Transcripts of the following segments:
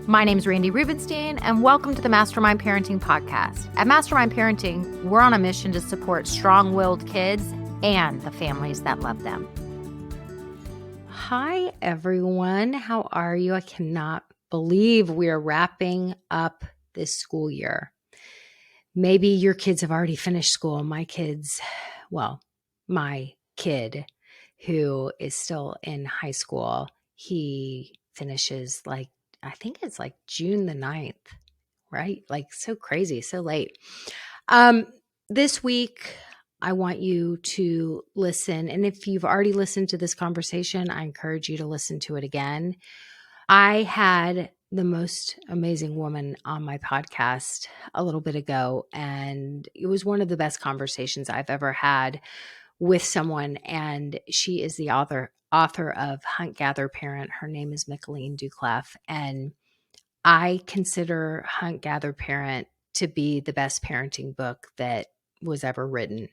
My name's Randy Rubenstein, and welcome to the Mastermind Parenting Podcast. At Mastermind Parenting, we're on a mission to support strong-willed kids and the families that love them. Hi, everyone. How are you? I cannot believe we are wrapping up this school year. Maybe your kids have already finished school. My kid, who is still in high school, he finishes I think it's June the 9th, right? So crazy, so late. This week, I want you to listen. And if you've already listened to this conversation, I encourage you to listen to it again. I had the most amazing woman on my podcast a little bit ago, and it was one of the best conversations I've ever had with someone. And she is the author of Hunt, Gather, Parent. Her name is Michaeleen Doucleff. And I consider Hunt, Gather, Parent to be the best parenting book that was ever written.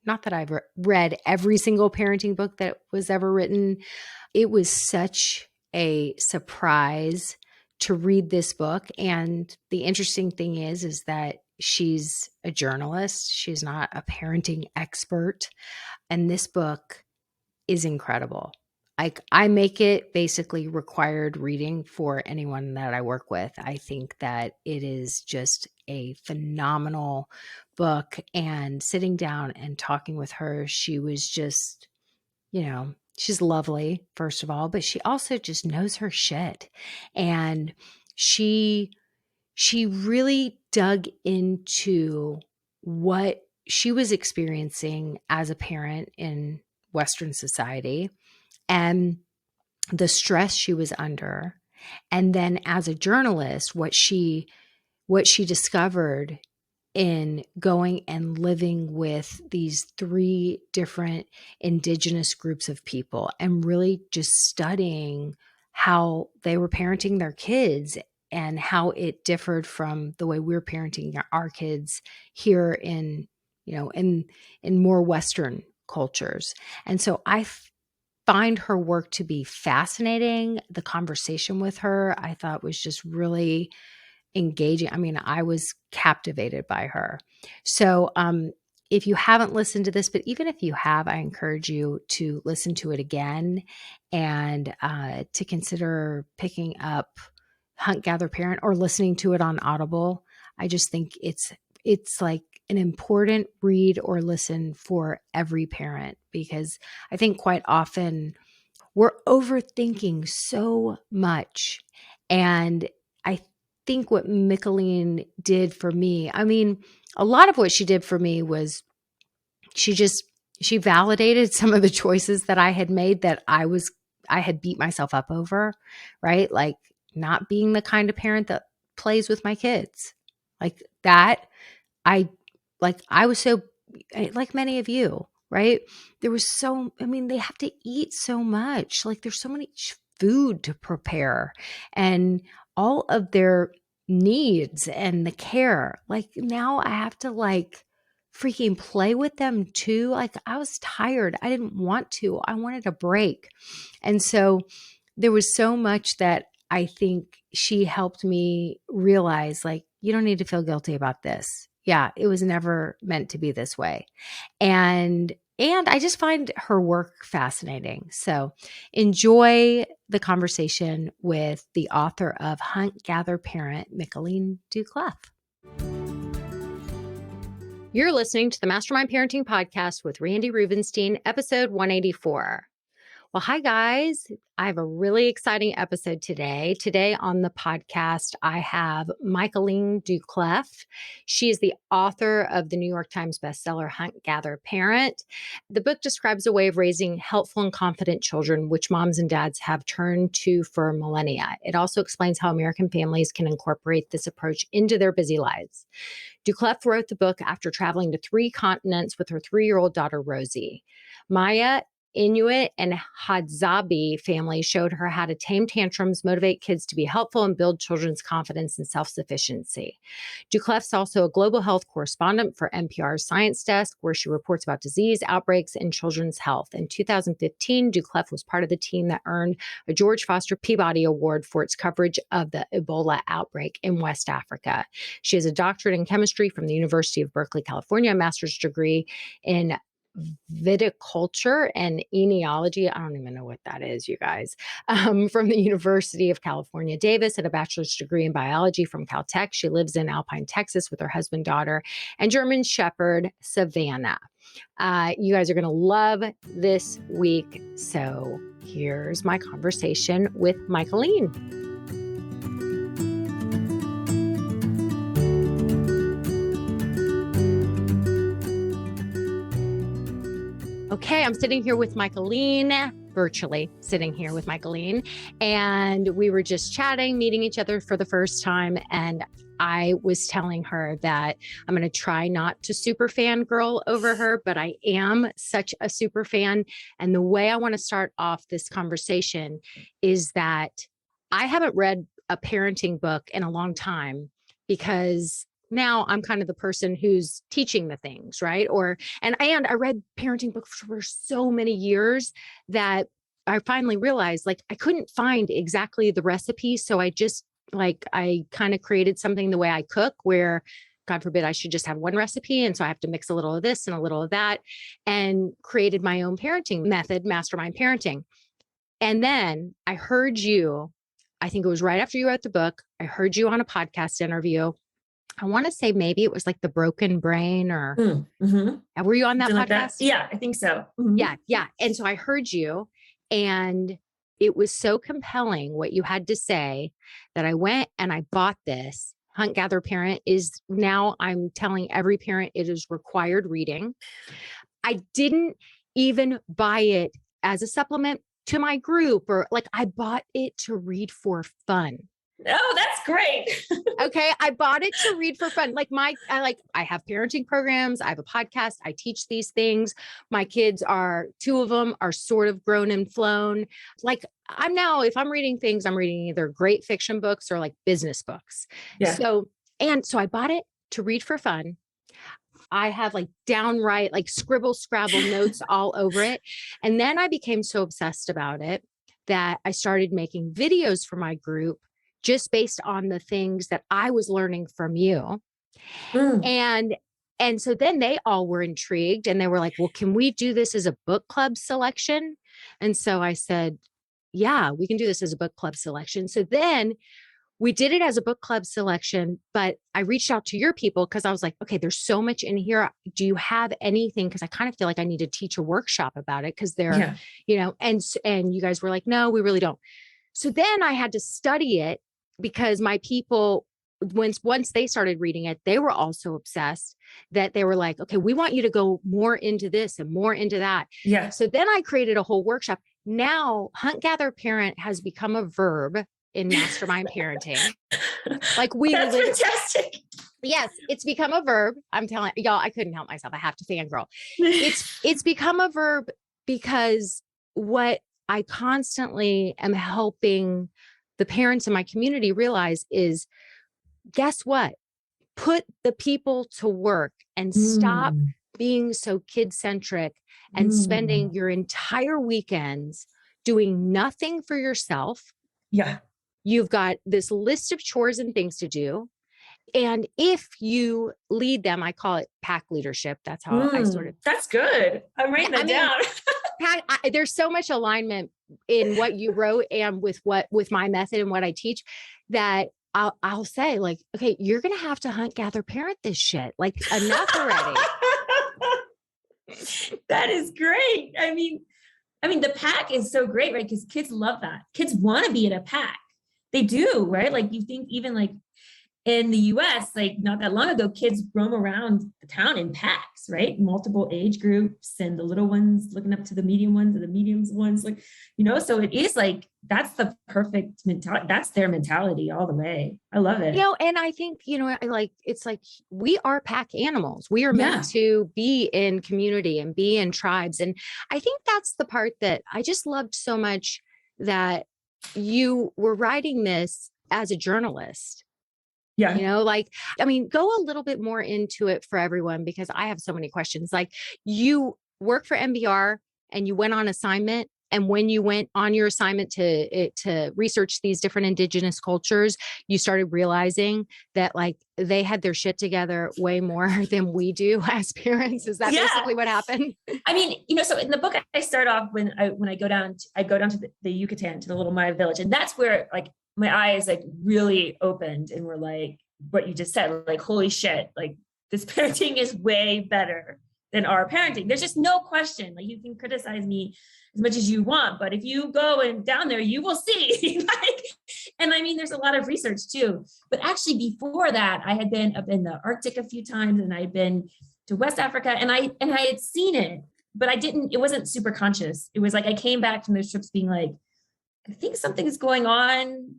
Not that I've read every single parenting book that was ever written. It was such a surprise to read this book. And the interesting thing is that she's a journalist. She's not a parenting expert. And this book is incredible. I make it basically required reading for anyone that I work with. I think that it is just a phenomenal book. And sitting down and talking with her, she was just, she's lovely, first of all, but she also just knows her shit. And she really dug into what she was experiencing as a parent in Western society and the stress she was under. And then as a journalist, what she discovered in going and living with these 3 different indigenous groups of people and really just studying how they were parenting their kids and how it differed from the way we're parenting our kids here in more Western cultures. And so I find her work to be fascinating. The conversation with her, I thought, was just really engaging. I mean, I was captivated by her. So if you haven't listened to this, but even if you have, I encourage you to listen to it again and to consider picking up Hunt, Gather, Parent or listening to it on Audible. I just think it's like an important read or listen for every parent, because I think quite often we're overthinking so much. And I think what Michaeleen did for me, I mean, a lot of what she did for me was she validated some of the choices that I had made that I had beat myself up over, right? Like not being the kind of parent that plays with my kids. Like that, I was so, like many of you, right? There was they have to eat so much. Like there's so much food to prepare and all of their needs and the care. Like now I have to freaking play with them too. Like I was tired. I didn't want to. I wanted a break. And so there was so much that I think she helped me realize, you don't need to feel guilty about this. Yeah, it was never meant to be this way. And I just find her work fascinating. So enjoy the conversation with the author of Hunt, Gather, Parent, Michaeleen Doucleff. You're listening to the Mastermind Parenting Podcast with Randy Rubenstein, episode 184. Well, hi, guys. I have a really exciting episode today. Today on the podcast, I have Michaeleen Doucleff. She is the author of the New York Times bestseller, Hunt, Gather, Parent. The book describes a way of raising helpful and confident children, which moms and dads have turned to for millennia. It also explains how American families can incorporate this approach into their busy lives. Doucleff wrote the book after traveling to 3 continents with her 3-year-old daughter, Rosie. Maya Inuit and Hadzabe family showed her how to tame tantrums, motivate kids to be helpful, and build children's confidence and self-sufficiency. Doucleff's also a global health correspondent for NPR's Science Desk, where she reports about disease outbreaks and children's health. In 2015, Doucleff was part of the team that earned a George Foster Peabody Award for its coverage of the Ebola outbreak in West Africa. She has a doctorate in chemistry from the University of Berkeley, California, a master's degree in viticulture and enology. I don't even know what that is, you guys. From the University of California, Davis, and a bachelor's degree in biology from Caltech. She lives in Alpine, Texas with her husband, daughter, and German Shepherd, Savannah. You guys are going to love this week. So here's my conversation with Michaeleen. Okay, I'm sitting here with Michaeleen, virtually sitting here with Michaeleen, and we were just chatting, meeting each other for the first time, and I was telling her that I'm going to try not to super fangirl over her, but I am such a super fan. And the way I want to start off this conversation is that I haven't read a parenting book in a long time because now I'm kind of the person who's teaching the things, right? And I read parenting books for so many years that I finally realized like I couldn't find exactly the recipe. So I kind of created something the way I cook where God forbid I should just have one recipe. And so I have to mix a little of this and a little of that and created my own parenting method, Mastermind Parenting. And then I heard you, I think it was right after you wrote the book, I heard you on a podcast interview. I want to say maybe it was like The Broken Brain or were you on that podcast? Like that? Yeah, I think so. Mm-hmm. Yeah. And so I heard you and it was so compelling what you had to say that I went and I bought this. Hunt, Gather, Parent is now I'm telling every parent it is required reading. I didn't even buy it as a supplement to my group or like I bought it to read for fun. Oh, that's great. Okay. I bought it to read for fun. I have parenting programs. I have a podcast. I teach these things. My kids two of them are sort of grown and flown. Like if I'm reading things, I'm reading either great fiction books or like business books. Yeah. So I bought it to read for fun. I have like downright like scribble scrabble notes all over it. And then I became so obsessed about it that I started making videos for my group just based on the things that I was learning from you. And so then they all were intrigued and they were like, well, can we do this as a book club selection? And so I said, yeah, we can do this as a book club selection. So then we did it as a book club selection, but I reached out to your people because I was like, okay, there's so much in here. Do you have anything? Because I kind of feel like I need to teach a workshop about it because they're, and you guys were like, no, we really don't. So then I had to study it because my people, once they started reading it, they were also obsessed that they were like, okay, we want you to go more into this and more into that. Yeah. So then I created a whole workshop. Now, Hunt, Gather, Parent has become a verb in Mastermind Parenting. Like That's fantastic. Yes, it's become a verb. I'm telling y'all, I couldn't help myself. I have to fangirl. It's become a verb because what I constantly am helping the parents in my community realize is, guess what? Put the people to work and stop being so kid-centric and spending your entire weekends doing nothing for yourself. Yeah. You've got this list of chores and things to do. And if you lead them, I call it pack leadership. That's how I sort of. That's good. I'm writing that down. There's so much alignment in what you wrote and with my method and what I teach that I'll say like, okay, you're going to have to hunt, gather, parent this shit. Like enough already. That is great. I mean, the pack is so great, right? Because kids love that. Kids want to be in a pack. They do, right? Like you think even like in the US, like not that long ago, kids roam around the town in packs, right? Multiple age groups, and the little ones looking up to the medium ones and the mediums ones, like, so it is like, that's the perfect mentality. That's their mentality all the way. I love it. And I think, it's like we are pack animals. We are meant Yeah. to be in community and be in tribes. And I think that's the part that I just loved so much, that you were writing this as a journalist. Yeah. Go a little bit more into it for everyone, because I have so many questions. Like, you work for NBR and you went on assignment. And when you went on your assignment to research these different indigenous cultures, you started realizing that like they had their shit together way more than we do as parents. Is that basically what happened? I mean, so in the book, I start off when I go down to the Yucatan, to the little Maya village, and that's where like my eyes like really opened and were like what you just said, like holy shit, like this parenting is way better than our parenting. There's just no question. Like, you can criticize me as much as you want, but if you go and down there, you will see. And I mean, there's a lot of research too. But actually, before that, I had been up in the Arctic a few times, and I'd been to West Africa, and I had seen it, but it wasn't super conscious. It was like I came back from those trips being like, I think something's going on.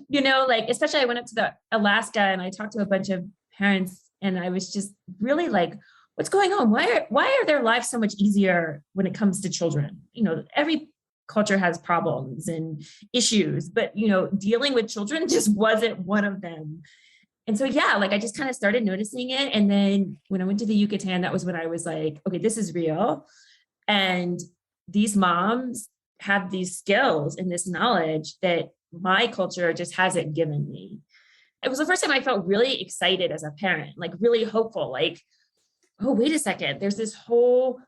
Like, especially I went up to the Alaska and I talked to a bunch of parents, and I was just really like, what's going on? Why are their lives so much easier when it comes to children? Every culture has problems and issues, but dealing with children just wasn't one of them. And so, like I just kind of started noticing it. And then when I went to the Yucatan, that was when I was like, okay, this is real. And these moms have these skills and this knowledge that my culture just hasn't given me. It was the first time I felt really excited as a parent, like really hopeful, like, oh, wait a second, there's this whole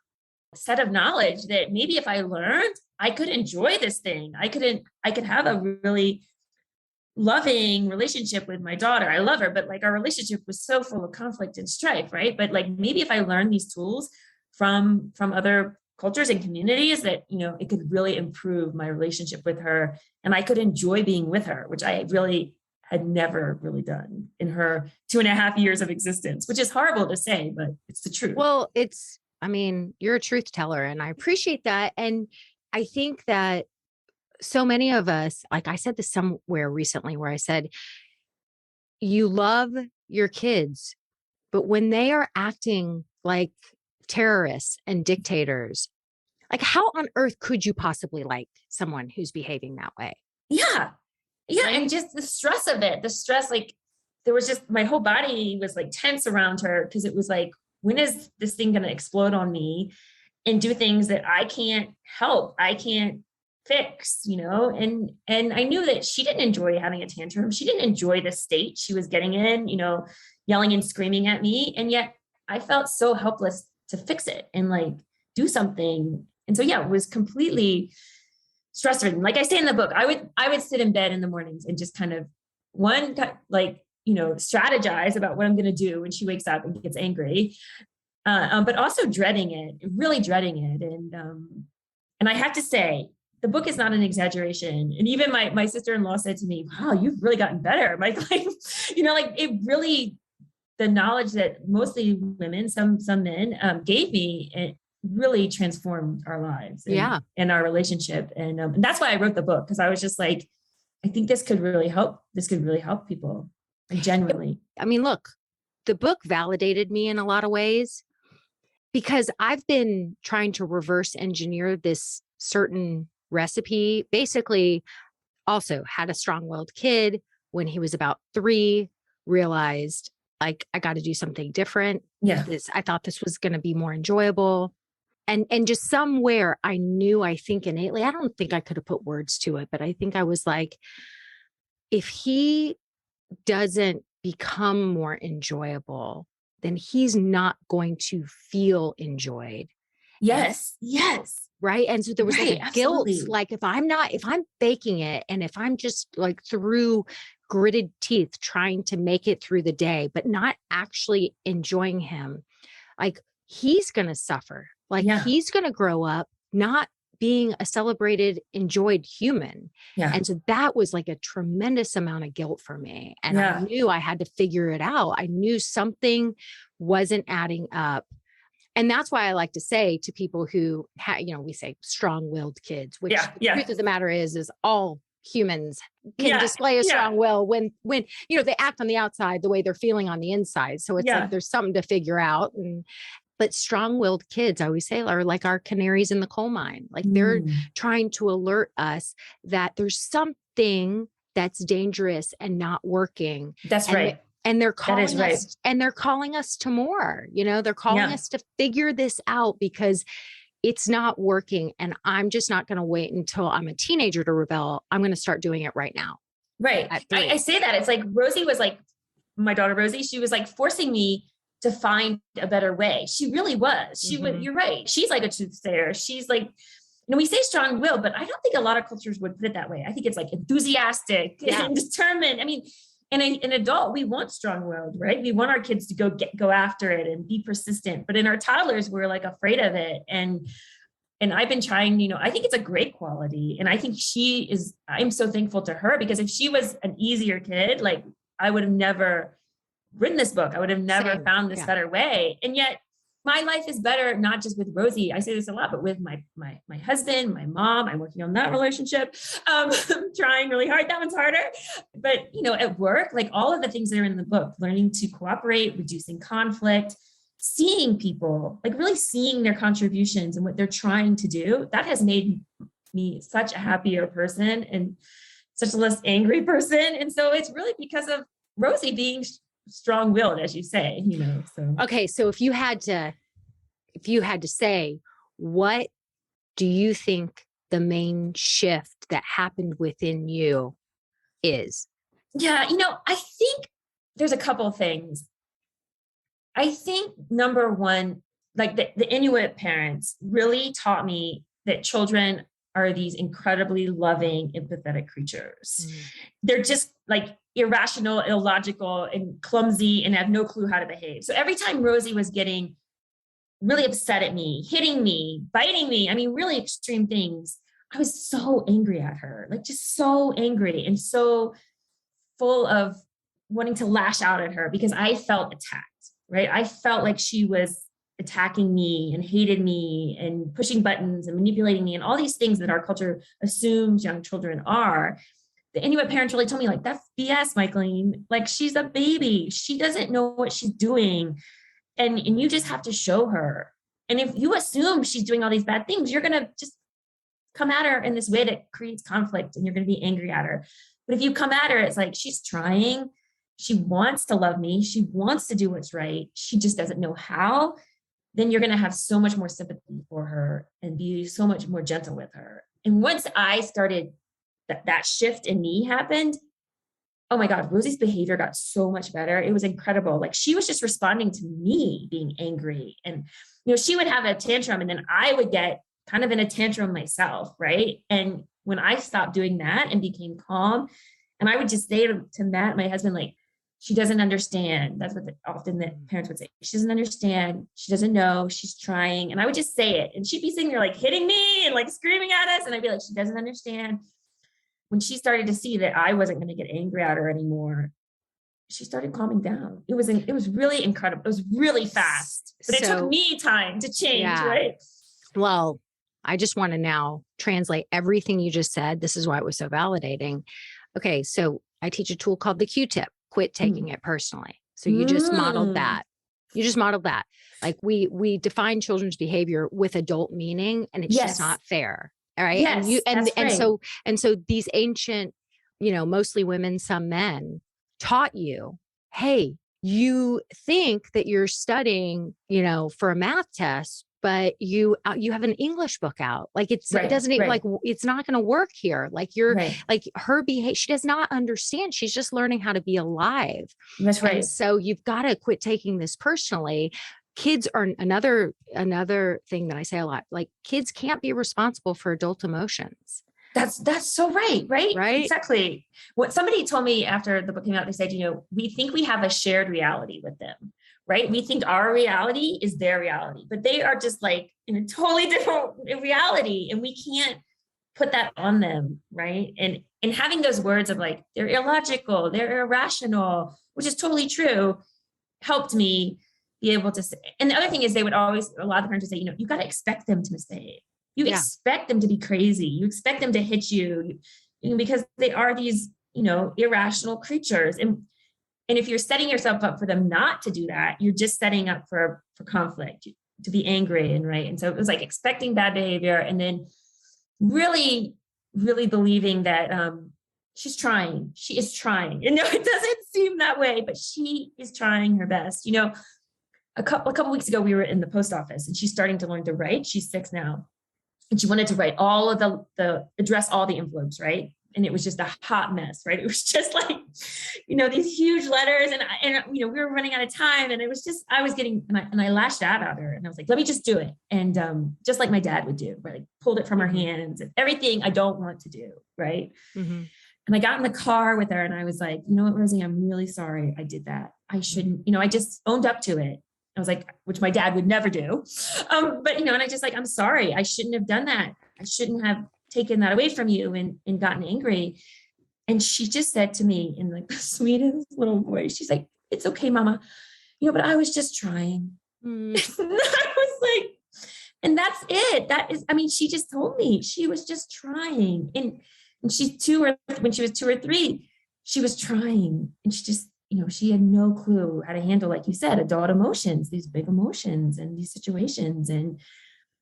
set of knowledge that maybe if I learned, I could enjoy this thing. I could have a really loving relationship with my daughter. I love her, but like our relationship was so full of conflict and strife, right? But like maybe if I learned these tools from other cultures and communities, that it could really improve my relationship with her, and I could enjoy being with her, which I really had never really done in her 2.5 years of existence, which is horrible to say, but it's the truth. Well, you're a truth teller, and I appreciate that. And I think that so many of us, like I said this somewhere recently, where I said, you love your kids, but when they are acting like terrorists and dictators, like how on earth could you possibly like someone who's behaving that way? Yeah. Yeah. Right? And just the stress of it, like there was just, my whole body was like tense around her, because it was like, when is this thing going to explode on me and do things that I can't help? I can't fix, and I knew that she didn't enjoy having a tantrum. She didn't enjoy the state she was getting in, yelling and screaming at me. And yet I felt so helpless to fix it and like do something. And so, it was completely stress ridden. Like I say in the book, I would sit in bed in the mornings and just kind of strategize about what I'm going to do when she wakes up and gets angry, but also dreading it, really dreading it. And I have to say, the book is not an exaggeration. And even my sister-in-law said to me, wow, you've really gotten better. Like it really, the knowledge that mostly women, some men gave me, it really transformed our lives and our relationship. And that's why I wrote the book, because I was just like, I think this could really help. This could really help people, like, genuinely. I mean, look, the book validated me in a lot of ways, because I've been trying to reverse engineer this certain recipe. Basically, also had a strong-willed kid. When he was about 3, realized like I got to do something different. Yeah. I thought this was going to be more enjoyable. And just somewhere I knew, I think innately, I don't think I could have put words to it, but I think I was like, if he doesn't become more enjoyable, then he's not going to feel enjoyed. Yes. Yes. Right. And so there was like a guilt, absolutely. like if I'm faking it, and if I'm just like through gritted teeth trying to make it through the day, but not actually enjoying him, like he's going to suffer. Like he's going to grow up not being a celebrated, enjoyed human. Yeah. And so that was like a tremendous amount of guilt for me. And I Yeah. knew I had to figure it out. I knew something wasn't adding up. And that's why I like to say to people who we say strong-willed kids, which Yeah. the Yeah. truth of the matter is all humans can Yeah. display a Yeah. strong will when they act on the outside the way they're feeling on the inside. So it's like Yeah. there's something to figure out. But strong-willed kids, I always say, are like our canaries in the coal mine. Like they're trying to alert us that there's something that's dangerous and not working. That's and right. and they're That is calling right. us, and they're calling us to more. They're calling Yeah. us to figure this out because it's not working. And I'm just not going to wait until I'm a teenager to rebel. I'm going to start doing it right now Right. at I 3. say that. It's like Rosie was like, my daughter Rosie, she was like forcing me to find a better way. She really was. She was, you're right. She's like a truth sayer. She's like, we say strong will, but I don't think a lot of cultures would put it that way. I think it's like enthusiastic and determined. I mean, in an adult, we want strong-willed, right? We want our kids to go after it and be persistent. But in our toddlers, we're like afraid of it. And I've been trying, I think it's a great quality. And I think I'm so thankful to her, because if she was an easier kid, like I would have never written this book. I would have never found this better way. And yet my life is better, not just with Rosie. I say this a lot, but with my husband, my mom. I'm working on that relationship. I'm trying really hard. That one's harder. But, at work, like all of the things that are in the book, learning to cooperate, reducing conflict, seeing people, like really seeing their contributions and what they're trying to do, that has made me such a happier person and such a less angry person. And so it's really because of Rosie being strong-willed, as you say, so. Okay. So if you had to say, what do you think the main shift that happened within you is? Yeah. I think there's a couple of things. I think number one, like the Inuit parents really taught me that children are these incredibly loving, empathetic creatures. They're just like irrational, illogical, and clumsy and have no clue how to behave. So every time Rosie was getting really upset at me, hitting me, biting me, I mean, really extreme things, I was so angry at her, like just so angry and so full of wanting to lash out at her because I felt attacked, right? I felt like she was attacking me and hated me and pushing buttons and manipulating me and all these things that our culture assumes young children are. The Inuit parents really told me, like, that's BS, Michaeleen. Like, she's a baby. She doesn't know what she's doing. And you just have to show her. And if you assume she's doing all these bad things, you're going to just come at her in this way that creates conflict and you're going to be angry at her. But if you come at her, it's like, she's trying. She wants to love me. She wants to do what's right. She just doesn't know how. Then you're going to have so much more sympathy for her and be so much more gentle with her. And once I started, that shift in me happened, oh my God, Rosie's behavior got so much better. It was incredible. Like she was just responding to me being angry. And, she would have a tantrum and then I would get kind of in a tantrum myself, right? And when I stopped doing that and became calm, and I would just say to Matt, my husband, like, she doesn't understand. That's what often the parents would say. She doesn't understand. She doesn't know. She's trying. And I would just say it. And she'd be sitting there like hitting me and like screaming at us. And I'd be like, she doesn't understand. When she started to see that I wasn't going to get angry at her anymore, she started calming down. It was really incredible. It was really fast, but it took me time to change, right? Well, I just want to now translate everything you just said. This is why it was so validating. Okay. So I teach a tool called the Q-tip. Quit taking it personally. So you just modeled that. You just modeled that. Like we define children's behavior with adult meaning, and it's just not fair. All right. Yes, and so these ancient, mostly women, some men taught you, hey, you think that you're studying, for a math test, but you have an English book out. Like it doesn't even like, it's not going to work here. Like like her behavior, she does not understand. She's just learning how to be alive. That's right. And so you've got to quit taking this personally. Kids are another thing that I say a lot, like kids can't be responsible for adult emotions. That's so right. Right. Exactly. What somebody told me after the book came out, they said, we think we have a shared reality with them. right? We think our reality is their reality, but they are just like in a totally different reality, and we can't put that on them, right? And having those words of like, they're illogical, they're irrational, which is totally true, helped me be able to say. And the other thing is, they would always, a lot of the parents would say, you know, you got to expect them to mistake. You expect them to be crazy. You expect them to hit you, because they are these, you know, irrational creatures. And if you're setting yourself up for them not to do that, you're just setting up for conflict, to be angry and right. And so it was like expecting bad behavior, and then really, really believing that she's trying. She is trying. And no, it doesn't seem that way, but she is trying her best. You know, a couple weeks ago, we were in the post office, and she's starting to learn to write. She's 6 now. And she wanted to write all of the address all the envelopes, right? And it was just a hot mess, right? It was just like, you know, these huge letters, and you know, we were running out of time, and it was just, I was getting, and I lashed out at her, and I was like, let me just do it. And just like my dad would do, right? Like, pulled it from her hands, and everything I don't want to do, right? Mm-hmm. And I got in the car with her, and I was like, you know what, Rosie, I'm really sorry I did that. I shouldn't, you know, I just owned up to it. I was like, which my dad would never do. But, you know, and I just like, I'm sorry, I shouldn't have done that. I shouldn't have taken that away from you and gotten angry. And she just said to me in like the sweetest little voice, she's like, it's okay, mama. You know, but I was just trying. And I was like, and that's it. That is, I mean, she just told me she was just trying. And she's when she was 2 or 3, she was trying. And she just, you know, she had no clue how to handle, like you said, adult emotions, these big emotions and these situations. And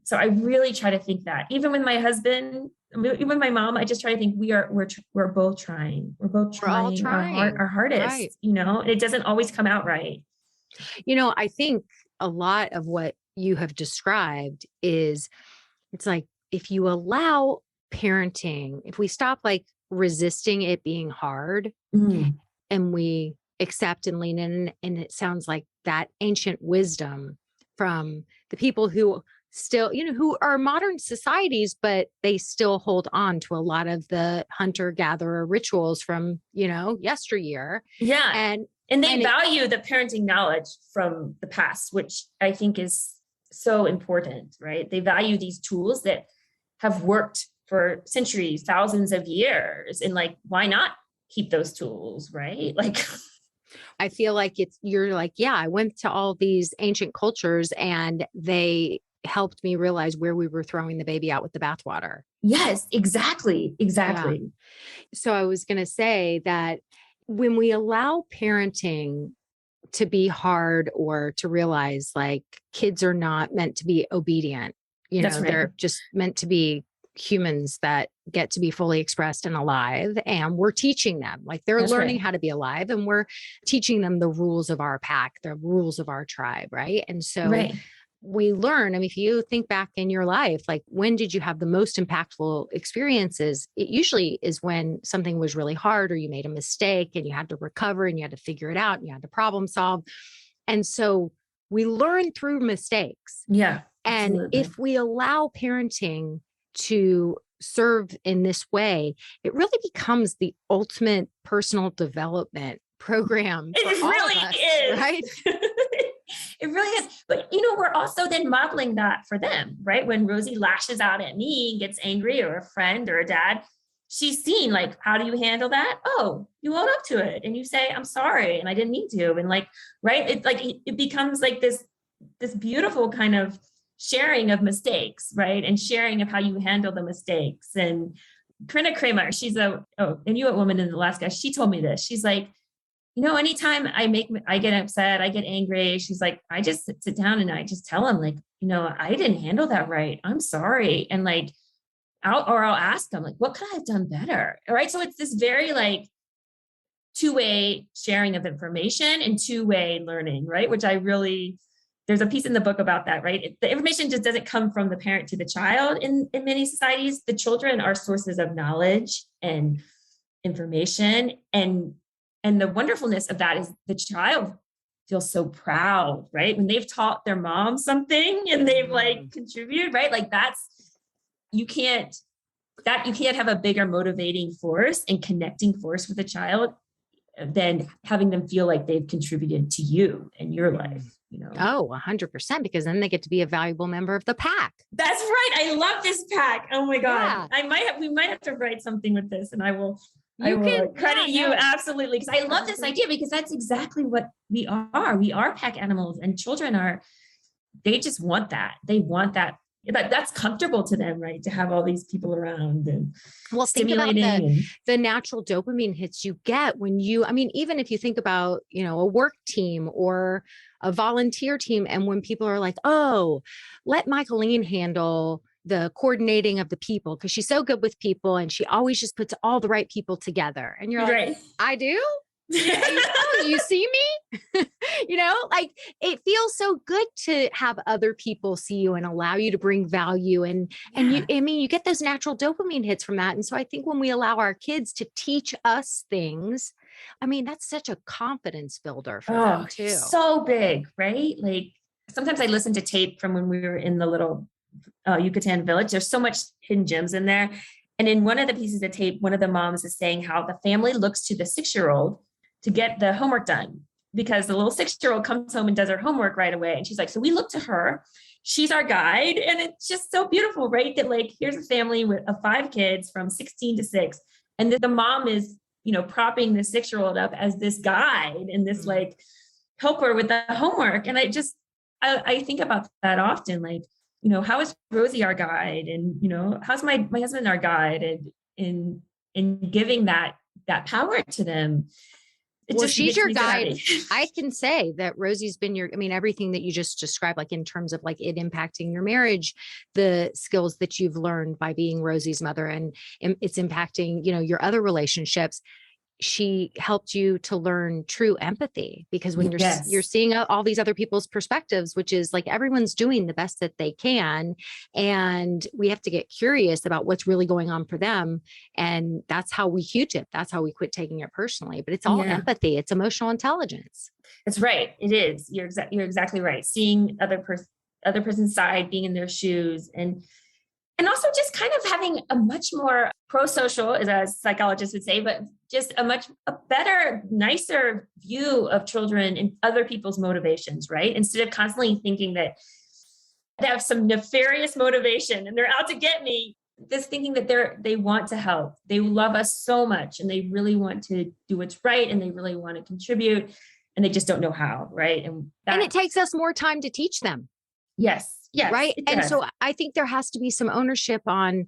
so I really try to think that even with my husband, even with my mom, I just try to think we're both trying. We're both trying, our hardest, right. You know, and it doesn't always come out right. You know, I think a lot of what you have described is, it's like, if you allow parenting, if we stop like resisting it being hard, and we accept and lean in, and it sounds like that ancient wisdom from the people who still, you know, who are modern societies, but they still hold on to a lot of the hunter-gatherer rituals from, you know, yesteryear. Yeah. And they value the parenting knowledge from the past, which I think is so important, right? They value these tools that have worked for centuries, thousands of years. And like, why not keep those tools, right? Like, I feel like you're like, yeah, I went to all these ancient cultures, and they helped me realize where we were throwing the baby out with the bathwater. Yes, exactly. Exactly. Yeah. So I was going to say that when we allow parenting to be hard, or to realize like kids are not meant to be obedient, you know, they're just meant to be humans that get to be fully expressed and alive. And we're teaching them, like they're learning how to be alive, and we're teaching them the rules of our pack, the rules of our tribe. Right. And so we learn, I mean, if you think back in your life, like when did you have the most impactful experiences? It usually is when something was really hard, or you made a mistake and you had to recover and you had to figure it out and you had to problem solve. And so we learn through mistakes. Yeah. And absolutely. if we allow parenting to serve in this way, it really becomes the ultimate personal development program. It really is. Right? It really is. But, you know, we're also then modeling that for them, right? When Rosie lashes out at me and gets angry, or a friend or a dad, she's seen like, how do you handle that? Oh, you own up to it and you say, I'm sorry, and I didn't mean to. And like, right. It's like, it becomes like this beautiful kind of sharing of mistakes, right? And sharing of how you handle the mistakes. And Corinna Kramer, she's a Inuit woman in Alaska. She told me this. She's like, you know, anytime I get upset, I get angry, she's like, I just sit down and I just tell them like, you know, I didn't handle that right. I'm sorry. And like, I'll ask them like, what could I have done better? All right. So it's this very like two-way sharing of information and two-way learning, right? Which there's a piece in the book about that, right? The information just doesn't come from the parent to the child in many societies. The children are sources of knowledge and information. And the wonderfulness of that is the child feels so proud, right? When they've taught their mom something and they've like contributed, right? Like you can't have a bigger motivating force and connecting force with a child than having them feel like they've contributed to you and your life, you know? Oh, 100%, because then they get to be a valuable member of the pack. That's right. I love this pack. Oh my God. Yeah. We might have to write something with this, and I will credit you no. absolutely. Cause I love this idea, because that's exactly what we are. We are pack animals, and children they just want that. They want that. That's comfortable to them, right? To have all these people around and Think about stimulating. the natural dopamine hits you get when I mean, even if you think about, a work team or a volunteer team, and when people are like, oh, let Michaeleen handle the coordinating of the people because she's so good with people and she always just puts all the right people together. And you're like, Right. I do? You see me? Like it feels so good to have other people see you and allow you to bring value. And you get those natural dopamine hits from that. And so I think when we allow our kids to teach us things, I mean, that's such a confidence builder for them too. So big, right? Like sometimes I listen to tape from when we were in the little Yucatan village. There's so much hidden gems in there. And in one of the pieces of tape, one of the moms is saying how the family looks to the 6-year-old to get the homework done, because the little 6-year-old comes home and does her homework right away. And she's like, so we look to her. She's our guide. And it's just so beautiful, right? That like, here's a family of 5 kids from 16 to 6. And the mom is, propping the 6-year-old up as this guide and this like helper with the homework. And I think about that often, like, how is Rosie our guide? And, how's my husband our guide? And in giving that power to them. She's your guide. I can say that Rosie's been everything that you just described, like in terms of like it impacting your marriage, the skills that you've learned by being Rosie's mother, and it's impacting, your other relationships. She helped you to learn true empathy, because when you're seeing all these other people's perspectives, which is like everyone's doing the best that they can. And we have to get curious about what's really going on for them. And that's how we Q-tip. That's how we quit taking it personally. But it's all empathy. It's emotional intelligence. That's right. It is. You're exactly right. Seeing other person's side, being in their shoes, and also just kind of having a much more pro-social, as a psychologist would say, but just a better, nicer view of children and other people's motivations, right? Instead of constantly thinking that they have some nefarious motivation and they're out to get me, just thinking that they want to help. They love us so much and they really want to do what's right and they really want to contribute and they just don't know how, right? And it takes us more time to teach them. Yes. Yes. Right. And so I think there has to be some ownership on,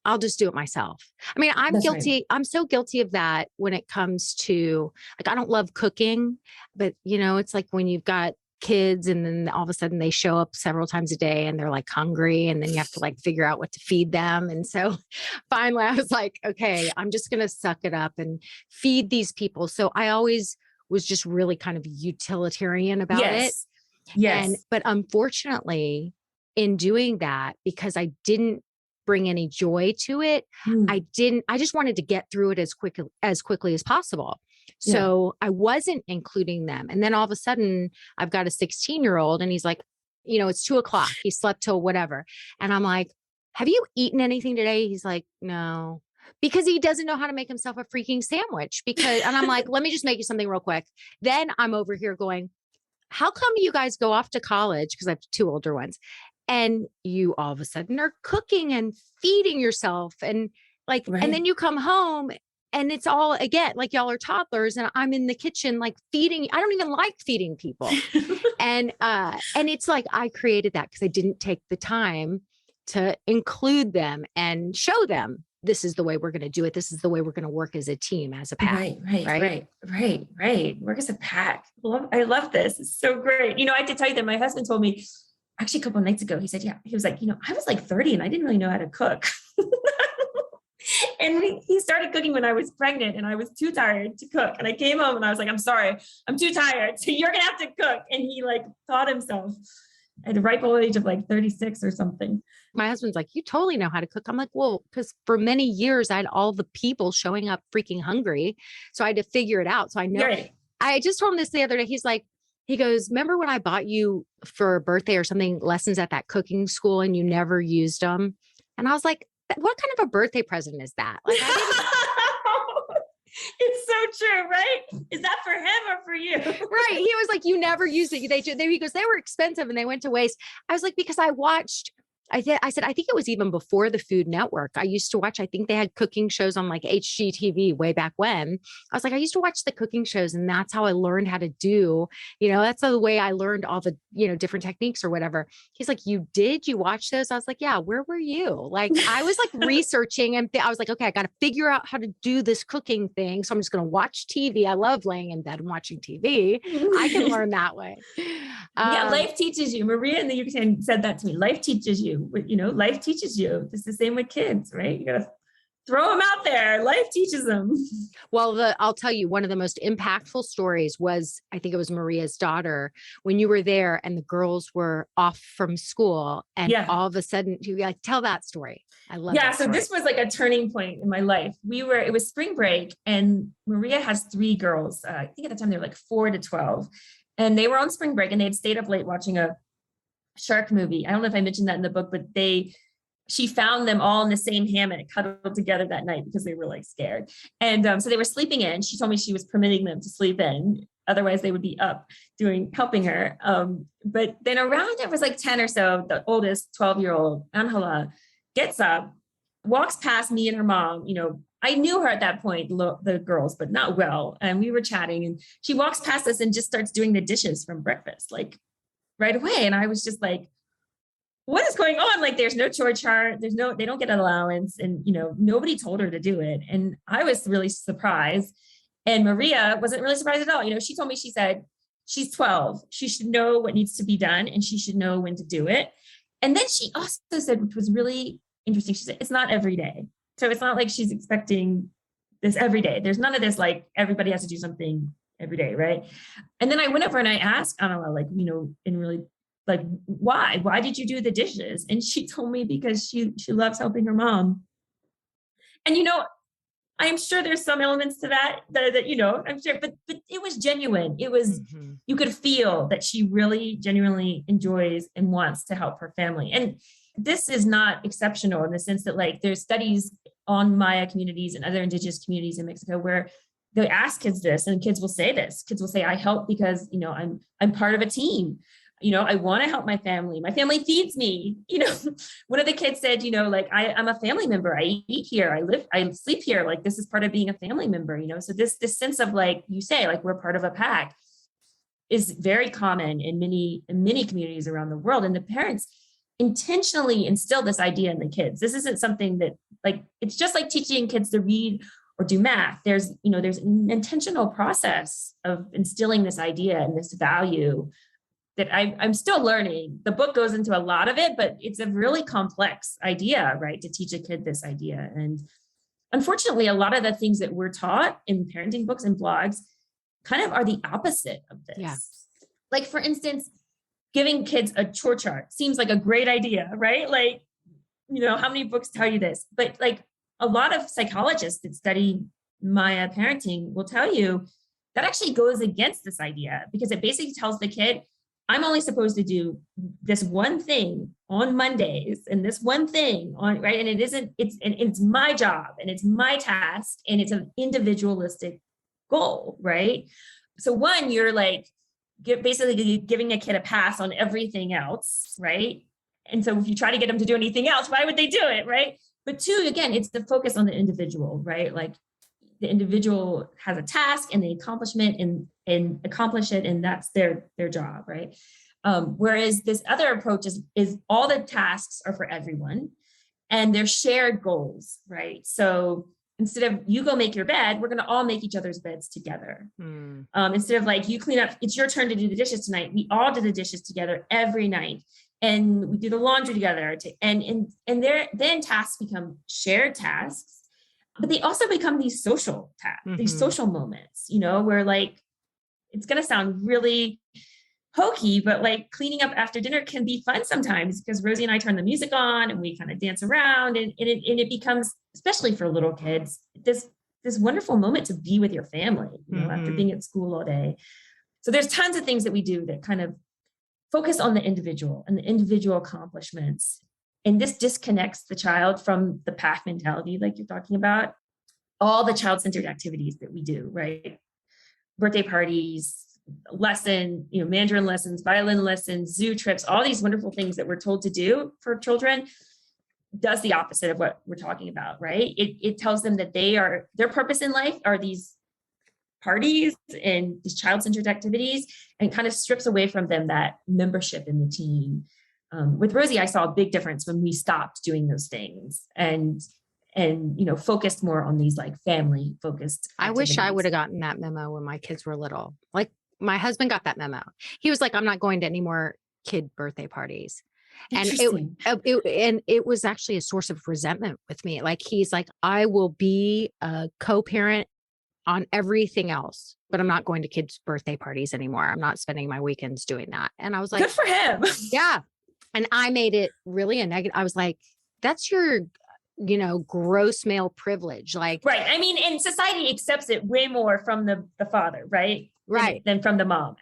I'll just do it myself. I mean, I'm guilty. Right. I'm so guilty of that when it comes to like, I don't love cooking, but it's like when you've got kids and then all of a sudden they show up several times a day and they're like hungry and then you have to like figure out what to feed them. And so finally I was like, okay, I'm just going to suck it up and feed these people. So I always was just really kind of utilitarian about it. Yes. But unfortunately, in doing that, because I didn't bring any joy to it, I just wanted to get through it as quickly as possible. So I wasn't including them. And then all of a sudden I've got a 16-year-old and he's like, it's 2:00. He slept till whatever. And I'm like, have you eaten anything today? He's like, no. Because he doesn't know how to make himself a freaking sandwich. And I'm like, let me just make you something real quick. Then I'm over here going, how come you guys go off to college? Because I have 2 older ones. And you all of a sudden are cooking and feeding yourself. And like, and then you come home and it's all again, like y'all are toddlers and I'm in the kitchen, like feeding. I don't even like feeding people. And it's like, I created that because I didn't take the time to include them and show them this is the way we're going to do it. This is the way we're going to work as a team, as a pack. Right. Work as a pack. I love this. It's so great. I have to tell you that my husband told me actually a couple of nights ago, he said, he was like, I was like 30 and I didn't really know how to cook. And he started cooking when I was pregnant and I was too tired to cook. And I came home and I was like, I'm sorry, I'm too tired. So you're going to have to cook. And he like taught himself at the ripe old age of like 36 or something. My husband's like, you totally know how to cook. I'm like, well, because for many years I had all the people showing up freaking hungry. So I had to figure it out. So I know. Right. I just told him this the other day. He goes, remember when I bought you for a birthday or something, lessons at that cooking school and you never used them? And I was like, what kind of a birthday present is that? Like, It's so true, right? Is that for him or for you? Right. He was like, you never used it. He goes, they were expensive and they went to waste. I was like, because I said, I think it was even before the Food Network. I used to watch, I think they had cooking shows on like HGTV way back when. I was like, I used to watch the cooking shows and that's how I learned how to do, that's the way I learned all the, different techniques or whatever. He's like, you watch those? I was like, yeah, where were you? Like, I was like researching and I was like, okay, I got to figure out how to do this cooking thing. So I'm just going to watch TV. I love laying in bed and watching TV. I can learn that way. Yeah, life teaches you. Maria in the Yucatan said that to me. Life teaches you. Life teaches you. It's the same with kids, right? You gotta throw them out there. Life teaches them. Well, I'll tell you, one of the most impactful stories was, I think it was Maria's daughter, when you were there and the girls were off from school and all of a sudden you like, tell that story. I love that story. So this was like a turning point in my life. It was spring break and Maria has 3 girls. I think at the time they were like 4 to 12. And they were on spring break and they had stayed up late watching a shark movie. I don't know if I mentioned that in the book, but she found them all in the same hammock, huddled together that night because they were like scared. And so they were sleeping in. She told me she was permitting them to sleep in. Otherwise they would be up helping her. But then around, it was like 10 or so, the oldest 12-year-old Angela gets up, walks past me and her mom. I knew her at that point, the girls, but not well. And we were chatting and she walks past us and just starts doing the dishes from breakfast, like right away. And I was just like, what is going on? Like, there's no chore chart. They don't get an allowance. And, nobody told her to do it. And I was really surprised. And Maria wasn't really surprised at all. She told me, she said, she's 12. She should know what needs to be done and she should know when to do it. And then she also said, which was really interesting, she said, it's not every day. So it's not like she's expecting this every day. There's none of this, like everybody has to do something every day, right? And then I went over and I asked Anna, like, and really like, why did you do the dishes? And she told me because she loves helping her mom. And, I'm sure there's some elements to that, I'm sure, but it was genuine. It was, you could feel that she really genuinely enjoys and wants to help her family. And this is not exceptional in the sense that like there's studies on Maya communities and other indigenous communities in Mexico where they ask kids this and kids will say this. Kids will say, I help because, I'm part of a team. I want to help my family. My family feeds me. One of the kids said, like, I'm a family member. I eat here. I sleep here. Like, this is part of being a family member, so this sense of like, you say, like, we're part of a pack is very common in many communities around the world. And the parents intentionally instill this idea in the kids. This isn't something that like, it's just like teaching kids to read or do math. There's an intentional process of instilling this idea and this value that I'm still learning. The book goes into a lot of it, but it's a really complex idea, right? To teach a kid this idea. And unfortunately, a lot of the things that we're taught in parenting books and blogs kind of are the opposite of this. Yeah. Like, for instance, giving kids a chore chart seems like a great idea, right? Like, how many books tell you this? But like a lot of psychologists that study Maya parenting will tell you that actually goes against this idea because it basically tells the kid, I'm only supposed to do this one thing on Mondays and this one thing on, right? And it's my job and it's my task and it's an individualistic goal, right? So one, you're like, basically giving a kid a pass on everything else, right? And so if you try to get them to do anything else, why would they do it, right? But two, again, it's the focus on the individual, right? Like the individual has a task and they and accomplish it, and that's their job, right? Whereas this other approach is all the tasks are for everyone and they're shared goals, right? So instead of you go make your bed, we're going to all make each other's beds together. Instead of like you clean up, it's your turn to do the dishes tonight. We all do the dishes together every night, and we do the laundry together. And then tasks become shared tasks, but they also become these social tasks, these social moments. Where like it's going to sound really hokey, but like cleaning up after dinner can be fun sometimes because Rosie and I turn the music on and we kind of dance around, and it becomes, especially for little kids, this wonderful moment to be with your family, after being at school all day. So there's tons of things that we do that kind of focus on the individual and the individual accomplishments. And this disconnects the child from the pack mentality, like you're talking about. all the child-centered activities that we do, right? Birthday parties, Mandarin lessons, violin lessons, zoo trips, all these wonderful things that we're told to do for children does the opposite of what we're talking about, right? It tells them that their purpose in life are these parties and these child-centered activities, and kind of strips away from them that membership in the team. With Rosie, I saw a big difference when we stopped doing those things and focused more on these like family focused I activities. wish I would have gotten that memo when my kids were little. Like my husband got that memo. He was like, I'm not going to any more kid birthday parties. And it was actually a source of resentment with me. Like, he's like, I will be a co-parent on everything else, but I'm not going to kids' birthday parties anymore. I'm not spending my weekends doing that. And I was like, good for him. Yeah. And I made it really a negative. I was like, that's your, gross male privilege. Like, right. I mean, and society accepts it way more from the father, right? Right. Than from the mom.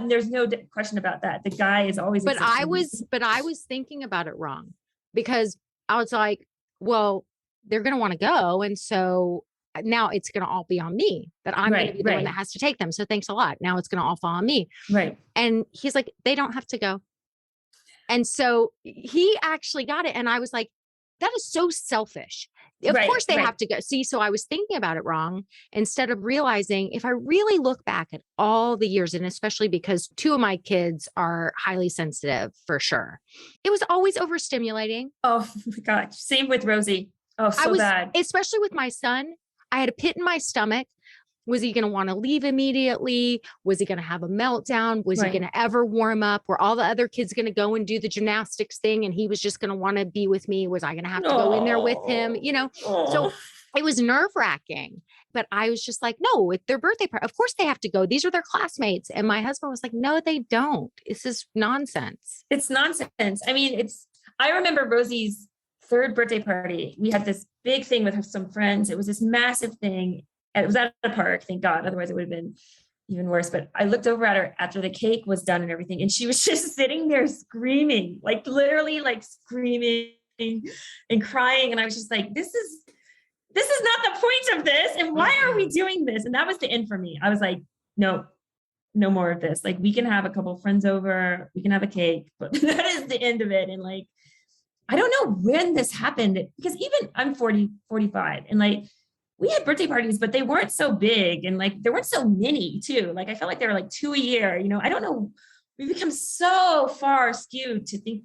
There's no question about that. The guy is always. But I was thinking about it wrong, because I was like, well, they're going to want to go. And so now it's going to all be on me, that I'm going to be the one that has to take them. So thanks a lot. Now it's going to all fall on me. Right. And he's like, they don't have to go. And so he actually got it. And I was like, that is so selfish. Of course they have to go. See, so I was thinking about it wrong, instead of realizing, if I really look back at all the years, and especially because 2 of my kids are highly sensitive for sure, it was always overstimulating. Oh my God. Same with Rosie. Oh, so bad. Especially with my son, I had a pit in my stomach. Was he going to want to leave immediately? Was he going to have a meltdown? Was he going to ever warm up? Were all the other kids going to go and do the gymnastics thing, and he was just going to want to be with me? Was I going to have to go in there with him? So it was nerve wracking, but I was just like, no, it's their birthday party. Of course they have to go. These are their classmates. And my husband was like, no, they don't. This is nonsense. It's nonsense. I mean, I remember Rosie's 3rd birthday party. We had this big thing with some friends. It was this massive thing. It was at a park, thank God. Otherwise it would have been even worse. But I looked over at her after the cake was done and everything, and she was just sitting there screaming, like literally like screaming and crying. And I was just like, this is not the point of this. And why are we doing this? And that was the end for me. I was like, no more of this. Like, we can have a couple of friends over, we can have a cake, but that is the end of it. And like, I don't know when this happened, because even I'm 45, and like, we had birthday parties, but they weren't so big, and like there weren't so many too. Like, I felt like there were like 2 a year. I don't know. We've become so far skewed to think.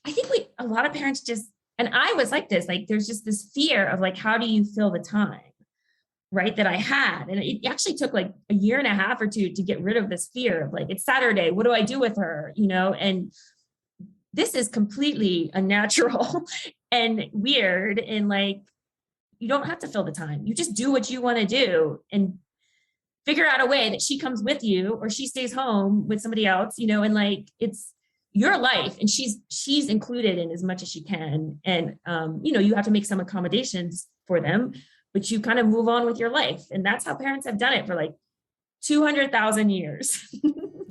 I think a lot of parents just, and I was like this. Like, there's just this fear of like, how do you fill the time, right? That I had, and it actually took like a year and a half or 2 to get rid of this fear of like, it's Saturday. What do I do with her? And this is completely unnatural and weird, and like, you don't have to fill the time. You just do what you want to do and figure out a way that she comes with you or she stays home with somebody else, and like, it's your life, and she's included in as much as she can. And, you have to make some accommodations for them, but you kind of move on with your life. And that's how parents have done it for like 200,000 years.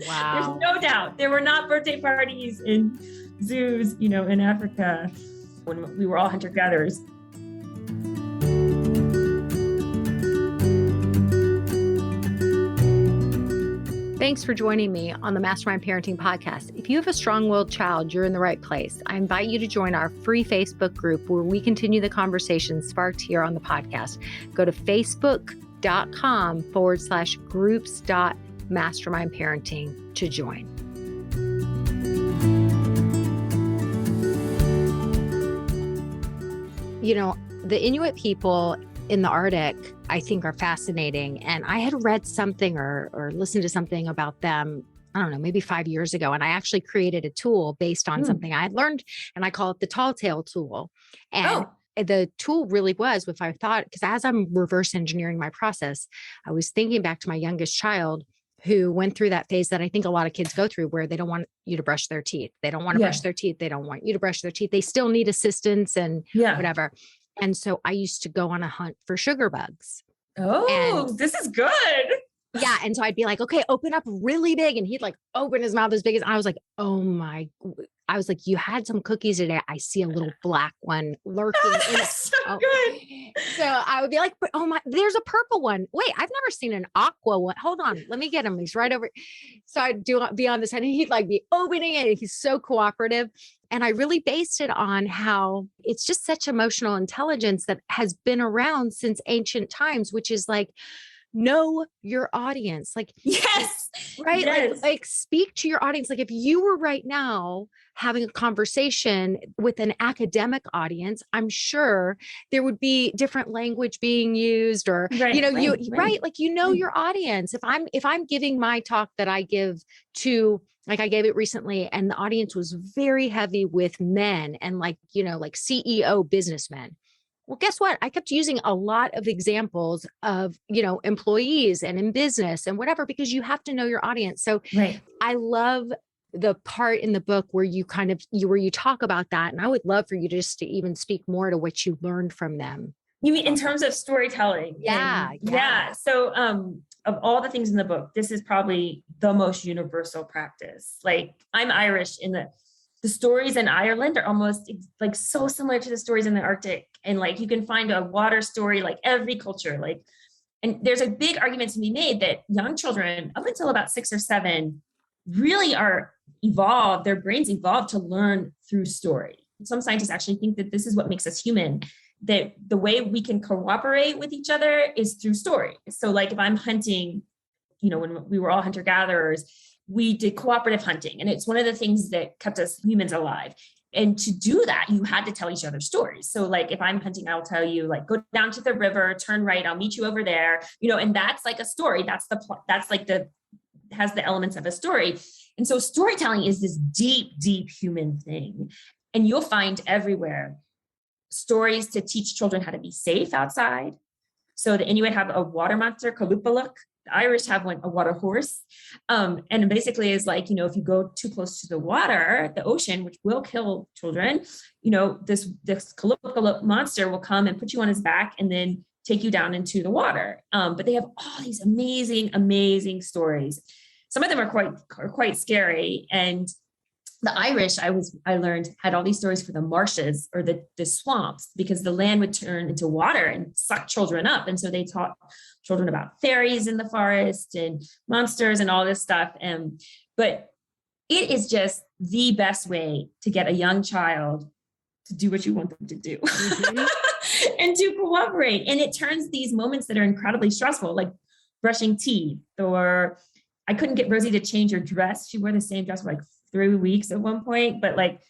Wow. There's no doubt. There were not birthday parties in zoos, in Africa when we were all hunter-gatherers. Thanks for joining me on the Mastermind Parenting Podcast. If you have a strong-willed child, you're in the right place. I invite you to join our free Facebook group where we continue the conversation sparked here on the podcast. Go to facebook.com/groups.mastermindparenting to join. The Inuit people in the Arctic, I think, are fascinating. And I had read something or listened to something about them, I don't know, maybe 5 years ago. And I actually created a tool based on something I had learned, and I call it the Tall Tale tool. And the tool really was, if I thought, because as I'm reverse engineering my process, I was thinking back to my youngest child who went through that phase that I think a lot of kids go through, where they don't want you to brush their teeth. They don't want to brush their teeth. They don't want you to brush their teeth. They still need assistance and whatever. And so I used to go on a hunt for sugar bugs. Oh, this is good. Yeah. And so I'd be like, okay, open up really big. And he'd like open his mouth as big as, I was like, oh my, I was like, you had some cookies today. I see a little black one lurking in it. So Oh. good. So I would be like, but oh my, there's a purple one. Wait, I've never seen an aqua one. Hold on. Let me get him. He's right over. So I'd be on this side and he'd like be opening it. He's so cooperative. And I really based it on how it's just such emotional intelligence that has been around since ancient times, which is like, know your audience. Like, Yes. right? Yes. Like speak to your audience. Like if you were right now having a conversation with an academic audience, I'm sure there would be different language being used or, Right. right. Like, your audience. If I'm giving my talk that I give to, like I gave it recently and the audience was very heavy with men and like CEO businessmen. Well, guess what? I kept using a lot of examples of, employees and in business and whatever, because you have to know your audience. So Right. I love the part in the book where you talk about that. And I would love for you just to even speak more to what you learned from them. You mean in terms of storytelling? Yeah. Yeah. So, of all the things in the book, this is probably the most universal practice. Like I'm Irish in the stories in Ireland are almost like so similar to the stories in the Arctic. And like, you can find a water story, like every culture, like, and there's a big argument to be made that young children up until about 6 or 7 really are evolved. Their brains evolved to learn through story. Some scientists actually think that this is what makes us human, that the way we can cooperate with each other is through story. So like if I'm hunting, when we were all hunter gatherers, we did cooperative hunting. And it's one of the things that kept us humans alive. And to do that, you had to tell each other stories. So like if I'm hunting, I'll tell you like, go down to the river, turn right, I'll meet you over there, and that's like a story. That's has the elements of a story. And so storytelling is this deep, deep human thing. And you'll find everywhere stories to teach children how to be safe outside. So the Inuit have a water monster, Kalupaluk. The Irish have a water horse. And basically is like, if you go too close to the water, the ocean, which will kill children, this Kalupaluk monster will come and put you on his back and then take you down into the water. But they have all these amazing, amazing stories. Some of them are quite scary. And the Irish, I learned, had all these stories for the marshes or the swamps, because the land would turn into water and suck children up. And so they taught children about fairies in the forest and monsters and all this stuff. But it is just the best way to get a young child to do what you want them to do. Mm-hmm. And to cooperate. And it turns these moments that are incredibly stressful, like brushing teeth, or I couldn't get Rosie to change her dress. She wore the same dress for like 3 weeks at one point, but like,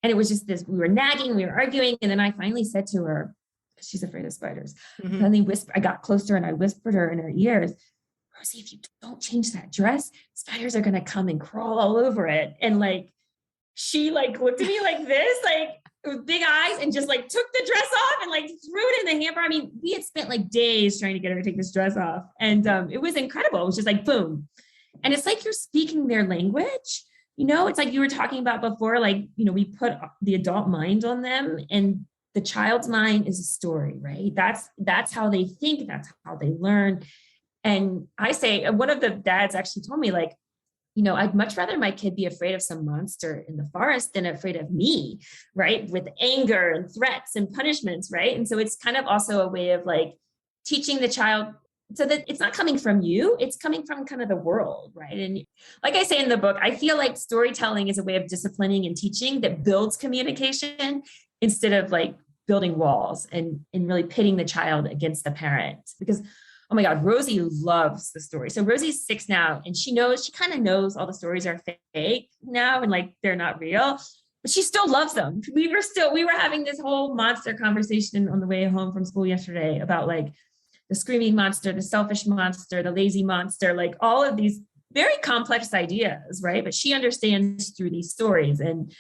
and it was just this, we were nagging, we were arguing. And then I finally said to her, because she's afraid of spiders, mm-hmm. I got closer and I whispered her in her ears, Rosie, if you don't change that dress, spiders are going to come and crawl all over it. And like, she like looked at me like this, like with big eyes, and just like took the dress off and like threw it in the hamper. I mean, we had spent like days trying to get her to take this dress off. And it was incredible. It was just like, boom. And it's like, you're speaking their language. It's like you were talking about before, like, we put the adult mind on them, and the child's mind is a story, right? That's how they think. That's how they learn. And I say, one of the dads actually told me, like, I'd much rather my kid be afraid of some monster in the forest than afraid of me, right? With anger and threats and punishments, right? And so it's kind of also a way of like teaching the child so that it's not coming from you, it's coming from kind of the world, right? And like I say in the book, I feel like storytelling is a way of disciplining and teaching that builds communication instead of like building walls and really pitting the child against the parent. Because, oh my God, Rosie loves the story. So Rosie's 6 now, and she kind of knows all the stories are fake now and like they're not real, but she still loves them. We were having this whole monster conversation on the way home from school yesterday about like the screaming monster, the selfish monster, the lazy monster, like all of these very complex ideas, right? But she understands through these stories, and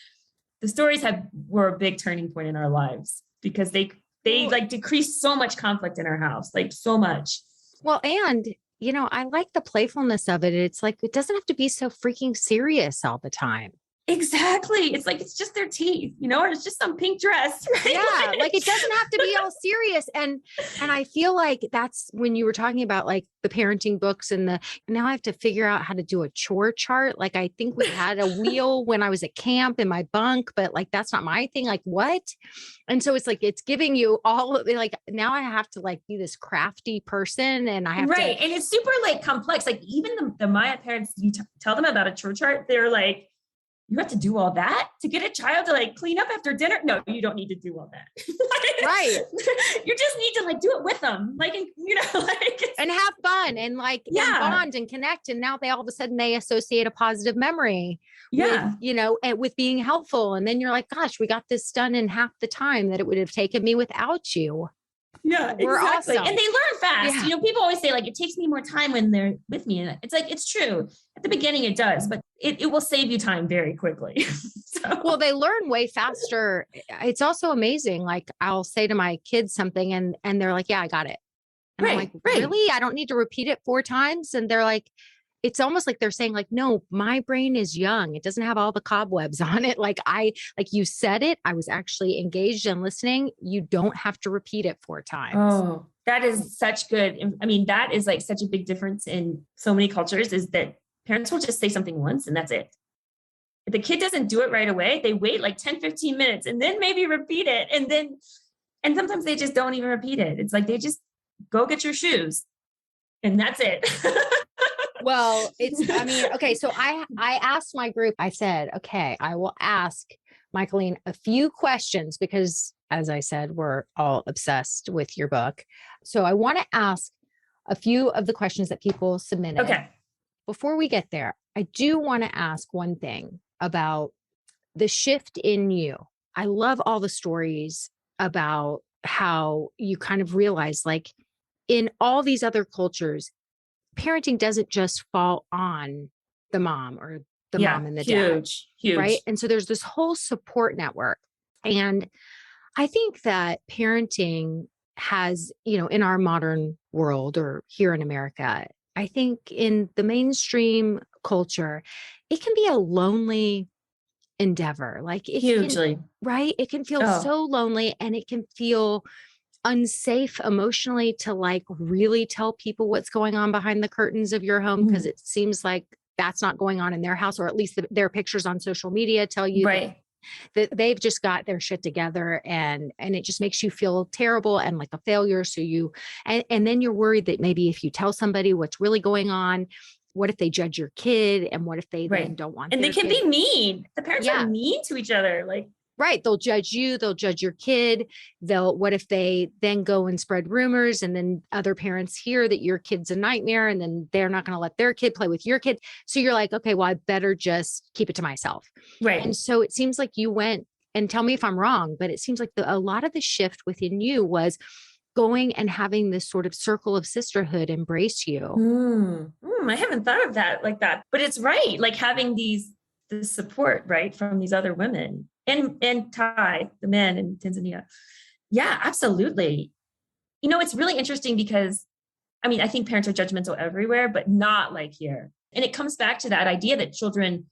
the stories were a big turning point in our lives because they like decreased so much conflict in our house, like so much. Well, and I like the playfulness of it. It's like, it doesn't have to be so freaking serious all the time. Exactly. It's like, it's just their teeth, or it's just some pink dress, right? Yeah, like it doesn't have to be all serious. And I feel like that's when you were talking about like the parenting books and now I have to figure out how to do a chore chart. Like I think we had a wheel when I was at camp in my bunk, but like that's not my thing. Like what? And so it's like it's giving you all of like now I have to like be this crafty person and I have to. Right. And it's super like complex. Like even the Maya parents, you tell them about a chore chart, they're like, you have to do all that to get a child to like clean up after dinner? No, you don't need to do all that. Right. You just need to like do it with them. Like, like and have fun and like and bond and connect. And now all of a sudden they associate a positive memory with, and with being helpful. And then you're like, gosh, we got this done in half the time that it would have taken me without you. Yeah, we're exactly. awesome. And they learn fast. Yeah. People always say like, it takes me more time when they're with me. And it's like, it's true. At the beginning it does, but it will save you time very quickly. Well, they learn way faster. It's also amazing. Like I'll say to my kids something and they're like, yeah, I got it. And I'm like, really? I don't need to repeat it 4 times. And they're like, it's almost like they're saying like, no, my brain is young. It doesn't have all the cobwebs on it. Like you said it, I was actually engaged and listening. You don't have to repeat it 4 times. Oh, that is such good. I mean, that is like such a big difference in so many cultures is that parents will just say something once and that's it. If the kid doesn't do it right away, they wait like 10, 15 minutes and then maybe repeat it. And sometimes they just don't even repeat it. It's like, they just go get your shoes and that's it. Well, okay. So I asked my group, I said, okay, I will ask Michaeleen a few questions because as I said, we're all obsessed with your book. So I want to ask a few of the questions that people submitted. Okay. Before we get there, I do want to ask one thing about the shift in you. I love all the stories about how you kind of realize like in all these other cultures, parenting doesn't just fall on the mom or the mom and the dad. Huge. Right. And so there's this whole support network. And I think that parenting has, in our modern world or here in America, I think in the mainstream culture, it can be a lonely endeavor. Like it hugely, right? It can feel so lonely and it can feel unsafe emotionally to like really tell people what's going on behind the curtains of your home because it seems like that's not going on in their house, or at least their pictures on social media tell you that they've just got their shit together and it just makes you feel terrible and like a failure. So and then you're worried that maybe if you tell somebody what's really going on, what if they judge your kid and what if they then don't want and they can be mean. The parents are mean to each other. Like, right. They'll judge you. They'll judge your kid. What if they then go and spread rumors and then other parents hear that your kid's a nightmare and then they're not going to let their kid play with your kid. So you're like, okay, well, I better just keep it to myself. Right. And so it seems like you went, and tell me if I'm wrong, but it seems like a lot of the shift within you was going and having this sort of circle of sisterhood embrace you. I haven't thought of that like that, but it's right. Like having this support, right, from these other women and Thai, the men in Tanzania. Yeah, absolutely. It's really interesting because, I think parents are judgmental everywhere, but not like here. And it comes back to that idea that children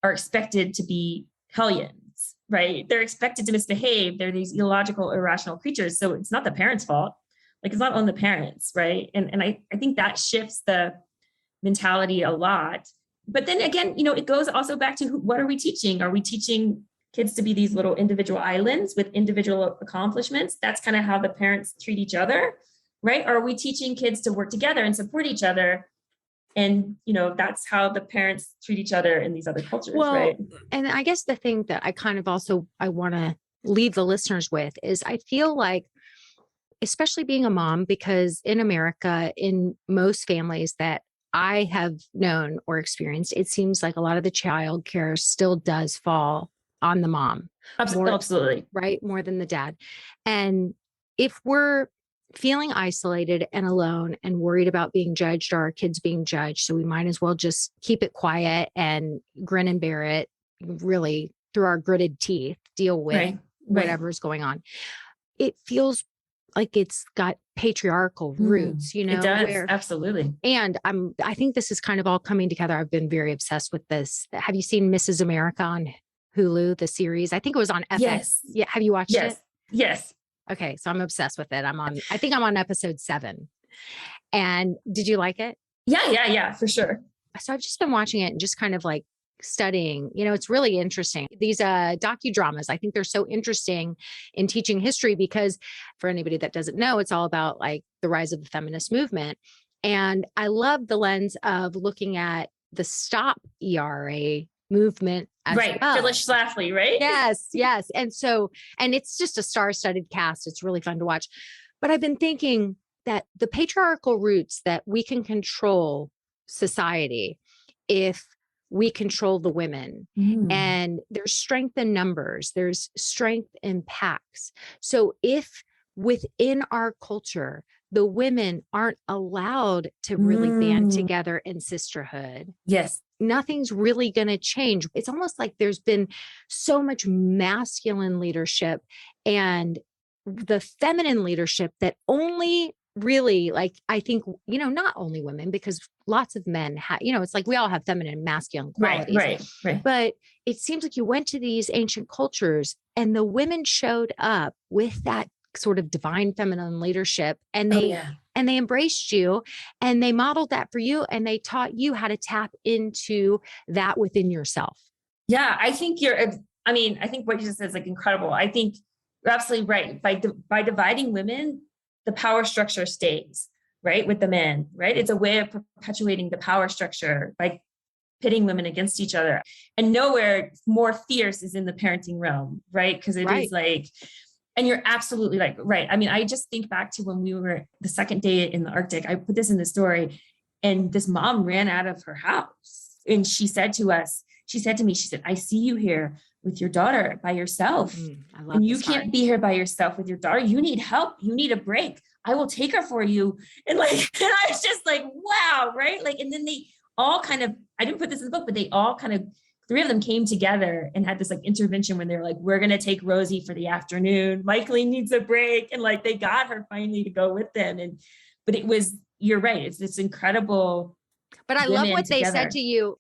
are expected to be hellions, right? They're expected to misbehave. They're these illogical, irrational creatures. So it's not the parents' fault. Like it's not on the parents, right? And I think that shifts the mentality a lot. But then again, it goes also back to what are we teaching? Are we teaching kids to be these little individual islands with individual accomplishments? That's kind of how the parents treat each other, right? Or are we teaching kids to work together and support each other? And, that's how the parents treat each other in these other cultures, right? And I guess the thing that I kind of also, I want to leave the listeners with is I feel like, especially being a mom, because in America, in most families that I have known or experienced, it seems like a lot of the child care still does fall on the mom. Absolutely. Right? More than the dad. And if we're feeling isolated and alone and worried about being judged or our kids being judged, so we might as well just keep it quiet and grin and bear it, really through our gritted teeth, deal with whatever's going on. It feels like it's got patriarchal roots, It does. where, Absolutely. and I think this is kind of all coming together. I've been very obsessed with this. Have you seen Mrs. America on Hulu, the series? I think it was on FX. Yes. Yeah. Have you watched it? Yes. Yes. Okay. So I'm obsessed with it. I think I'm on episode 7. And did you like it? Yeah. Yeah. Yeah. For sure. So I've just been watching it and just kind of like studying. It's really interesting. These docudramas, I think they're so interesting in teaching history because for anybody that doesn't know, it's all about like the rise of the feminist movement. And I love the lens of looking at the Stop ERA movement as Right. well. Phyllis Schlafly, right? Yes, yes. And it's just a star-studded cast. It's really fun to watch. But I've been thinking that the patriarchal roots that we can control society if we control the women. And there's strength in numbers, there's strength in packs. So if within our culture, the women aren't allowed to really band together in sisterhood, Yes. nothing's really going to change. It's almost like there's been so much masculine leadership and the feminine leadership that only really, like, I think, not only women, because lots of men have, it's like we all have feminine and masculine qualities. Right. But it seems like you went to these ancient cultures and the women showed up with that sort of divine feminine leadership and they embraced you and they modeled that for you and they taught you how to tap into that within yourself. Yeah. I think I think what you just said is like incredible. I think you're absolutely right. By dividing women, the power structure stays, right, with the men, right? It's a way of perpetuating the power structure by pitting women against each other. And nowhere more fierce is in the parenting realm, right? Because it is like, and you're absolutely like, right. I mean, I just think back to when we were the second day in the Arctic. I put this in the story and this mom ran out of her house and she said to me, I see you here with your daughter by yourself. And you can't be here by yourself with your daughter. You need help. You need a break. I will take her for you. And and I was just like, wow. Right. Like, and then they all kind of, I didn't put this in the book, but they all kind of, 3 of them came together and had this like intervention when they were like, we're going to take Rosie for the afternoon. Michaeleen needs a break. And like, they got her finally to go with them. But it was, you're right. It's this incredible. But I love what they said to you.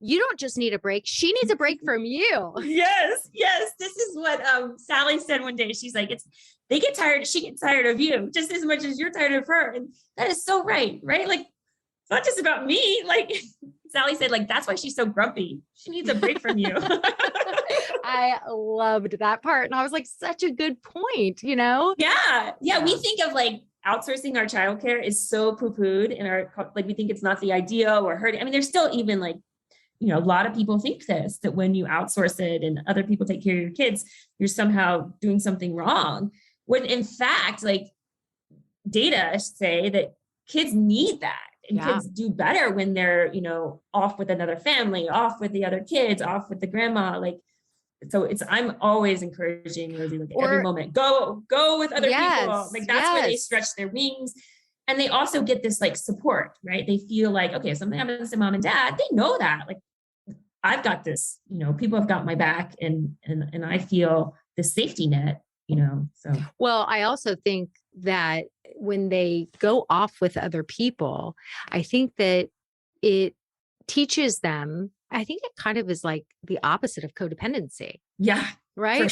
You don't just need a break. She needs a break from you. Yes. This is what Sally said one day. She's like, they get tired. She gets tired of you just as much as you're tired of her. And that is so right. Like, it's not just about me. Like Sally said, like, that's why she's so grumpy. She needs a break from you. I loved that part. And I was like, such a good point, Yeah. We think of like outsourcing our childcare is so poo-pooed in like, we think it's not the idea or hurting. I mean, there's still even like, a lot of people think that when you outsource it and other people take care of your kids, you're somehow doing something wrong. When in fact, like data say that kids need that and kids do better when they're, off with another family, off with the other kids, off with the grandma. Like, so I'm always encouraging Rosie, like every moment, go with other people. Like that's where they stretch their wings. And they also get this like support, right? They feel like, okay, if something happens to mom and dad, they know that like, I've got this, people have got my back and I feel the safety net, so. Well, I also think that when they go off with other people, I think that it teaches them, I think it kind of is like the opposite of codependency. Yeah. Right.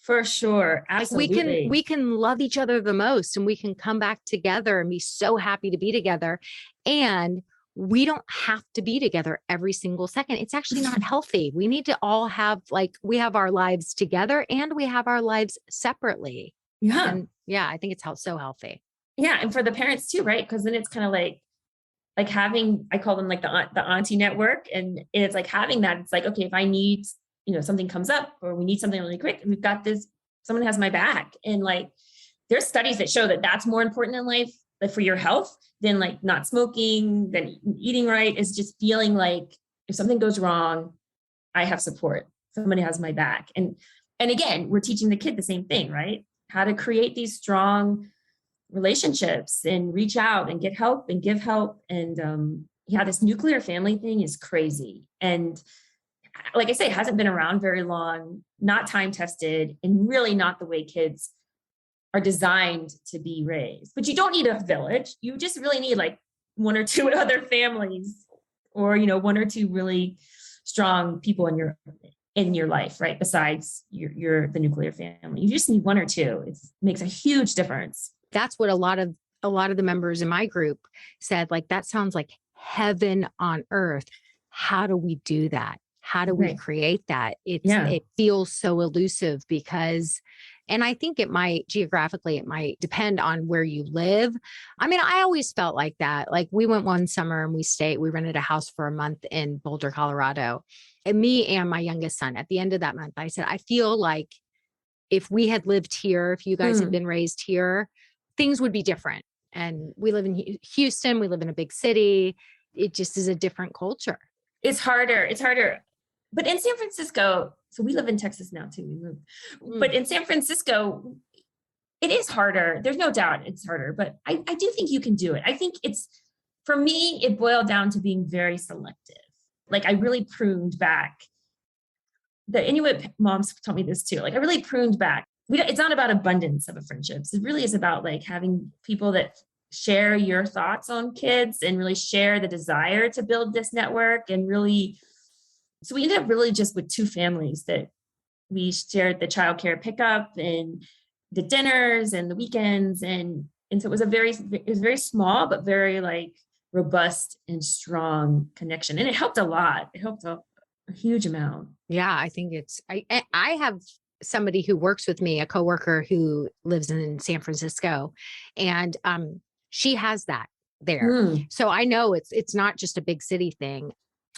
For sure. Absolutely. Like we can love each other the most and we can come back together and be so happy to be together. And we don't have to be together every single second. It's actually not healthy. We need to all have we have our lives together and we have our lives separately. Yeah. And I think it's so healthy. Yeah. And for the parents too, right? Because then it's kind of like having, I call them like the auntie network. And it's like having that, it's like, okay, if I need, something comes up or we need something really quick, we've got this, someone has my back. And like, there's studies that show that that's more important in life, like for your health, than like not smoking, than eating right, is just feeling like if something goes wrong, I have support. Somebody has my back. And again, we're teaching the kid the same thing, right? How to create these strong relationships and reach out and get help and give help. And this nuclear family thing is crazy. And like I say, it hasn't been around very long, not time tested, and really not the way kids are designed to be raised. But you don't need a village. You just really need like one or two other families, or, you know, one or two really strong people in your life, right? Besides the nuclear family. You just need one or two. It makes a huge difference. That's what a lot of the members in my group said, like, that sounds like heaven on earth. How do we do that? How do we create that? It feels so elusive because, and I think it might depend on where you live. I mean, I always felt like that. Like, we went one summer and we rented a house for a month in Boulder, Colorado. And me and my youngest son, at the end of that month, I said, I feel like if we had lived here, if you guys had been raised here, things would be different. And we live in Houston, we live in a big city. It just is a different culture. It's harder. But in San Francisco, so we live in Texas now too, we moved. But in San Francisco, it is harder. There's no doubt it's harder, but I do think you can do it. I think for me, it boiled down to being very selective. Like, I really pruned back. The Inuit moms taught me this too. Like, I really pruned back. It's not about abundance of friendships. It really is about like having people that share your thoughts on kids and really share the desire to build this network. And really, so we ended up really just with two families that we shared the childcare pickup and the dinners and the weekends. And so it was very small, but very like robust and strong connection. And it helped a lot. It helped a huge amount. Yeah, I think I have somebody who works with me, a coworker who lives in San Francisco, and she has that there. So I know it's not just a big city thing.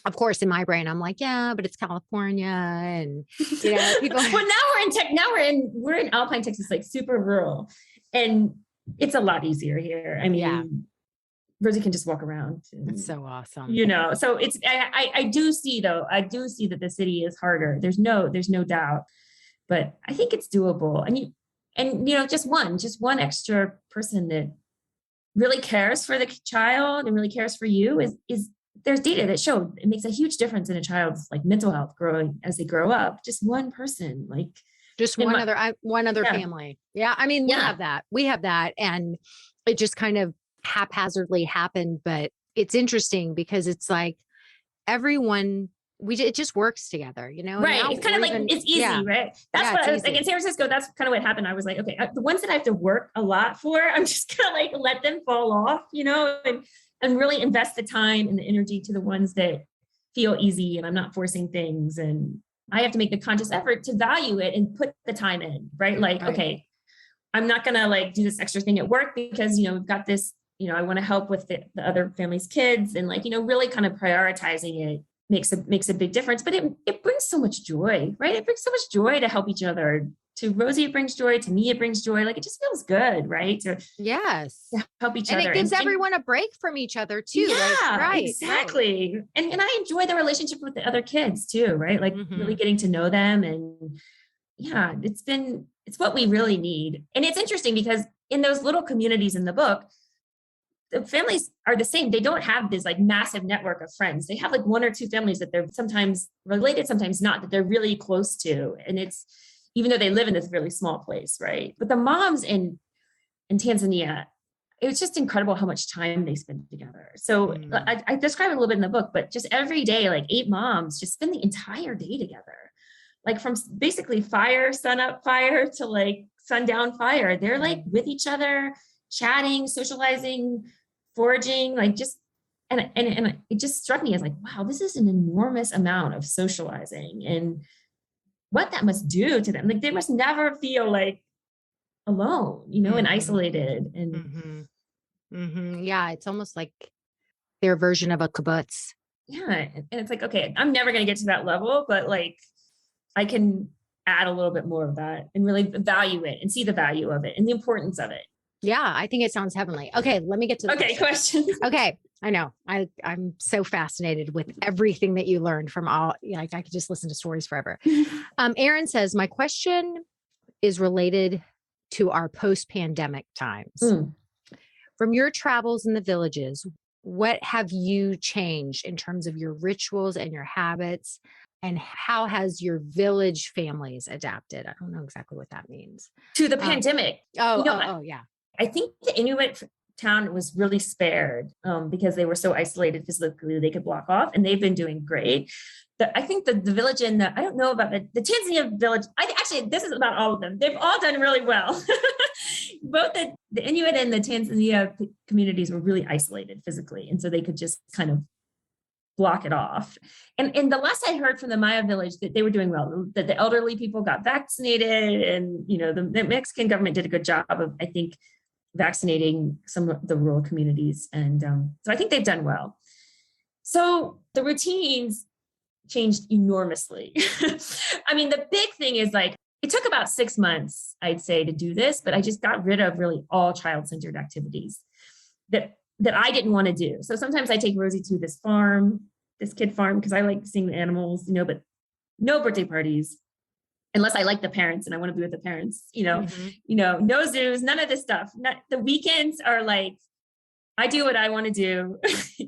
Of course, in my brain, I'm like, yeah, but it's California, and you know, people. Well, we're in Alpine, Texas, like super rural, and it's a lot easier here. I mean, Rosie can just walk around. It's so awesome. You know, so it's, I do see that the city is harder. There's no doubt, but I think it's doable. And you know, just one extra person that really cares for the child and really cares for you is there's data that showed it makes a huge difference in a child's like mental health growing as they grow up. Just one person, like just one other family. Yeah. I mean, we have that. And it just kind of haphazardly happened, but it's interesting because it's like everyone, it just works together, you know? Right. It's kind of like, it's easy, right? That's what I was like in San Francisco. That's kind of what happened. I was like, okay, the ones that I have to work a lot for, I'm just gonna like let them fall off, you know, and really invest the time and the energy to the ones that feel easy and I'm not forcing things. And I have to make the conscious effort to value it and put the time in, right? Like, okay, I'm not gonna like do this extra thing at work because, you know, we've got this, you know, I want to help with the other family's kids, and like, you know, really kind of prioritizing it makes a big difference. But it brings so much joy, right? It brings so much joy to help each other. To Rosie, it brings joy. To me, it brings joy. Like, it just feels good, right? To help each other. And it gives everyone a break from each other too. Yeah, right. Exactly. Right. And I enjoy the relationship with the other kids too, right? Like really getting to know them. And yeah, it's what we really need. And it's interesting because in those little communities in the book, the families are the same. They don't have this like massive network of friends. They have like one or two families that they're sometimes related, sometimes not, that they're really close to. And it's, even though they live in this really small place, right? But the moms in Tanzania, it was just incredible how much time they spend together. So I describe it a little bit in the book, but just every day, like 8 moms just spend the entire day together. Like from basically sun up fire to like sundown fire. They're like with each other, chatting, socializing, foraging, like just, and it just struck me as like, wow, this is an enormous amount of socializing, and what that must do to them. Like, they must never feel like alone, you know, and isolated. And yeah, it's almost like their version of a kibbutz. Yeah. And it's like, okay, I'm never going to get to that level, but like, I can add a little bit more of that and really value it and see the value of it and the importance of it. Yeah, I think it sounds heavenly. Okay, let me get to the questions. Okay, I know. I'm so fascinated with everything that you learned from all. Like, I could just listen to stories forever. Aaron says, my question is related to our post-pandemic times. From your travels in the villages, what have you changed in terms of your rituals and your habits? And how has your village families adapted? I don't know exactly what that means. To the pandemic. Yeah. I think the Inuit town was really spared because they were so isolated physically, they could block off, and they've been doing great. I think the village in I don't know about the Tanzania village. Actually, this is about all of them. They've all done really well. Both the Inuit and the Tanzania communities were really isolated physically. And so they could just kind of block it off. And the last I heard from the Maya village, that they were doing well, that the elderly people got vaccinated, and, you know, the Mexican government did a good job of, I think, vaccinating some of the rural communities. And so I think they've done well. So the routines changed enormously. I mean, the big thing is like, it took about 6 months, I'd say, to do this, but I just got rid of really all child-centered activities that I didn't want to do. So sometimes I take Rosie to this kid farm, because I like seeing the animals, you know, but no birthday parties unless I like the parents and I want to be with the parents, no zoos, none of this stuff. The weekends are like, I do what I want to do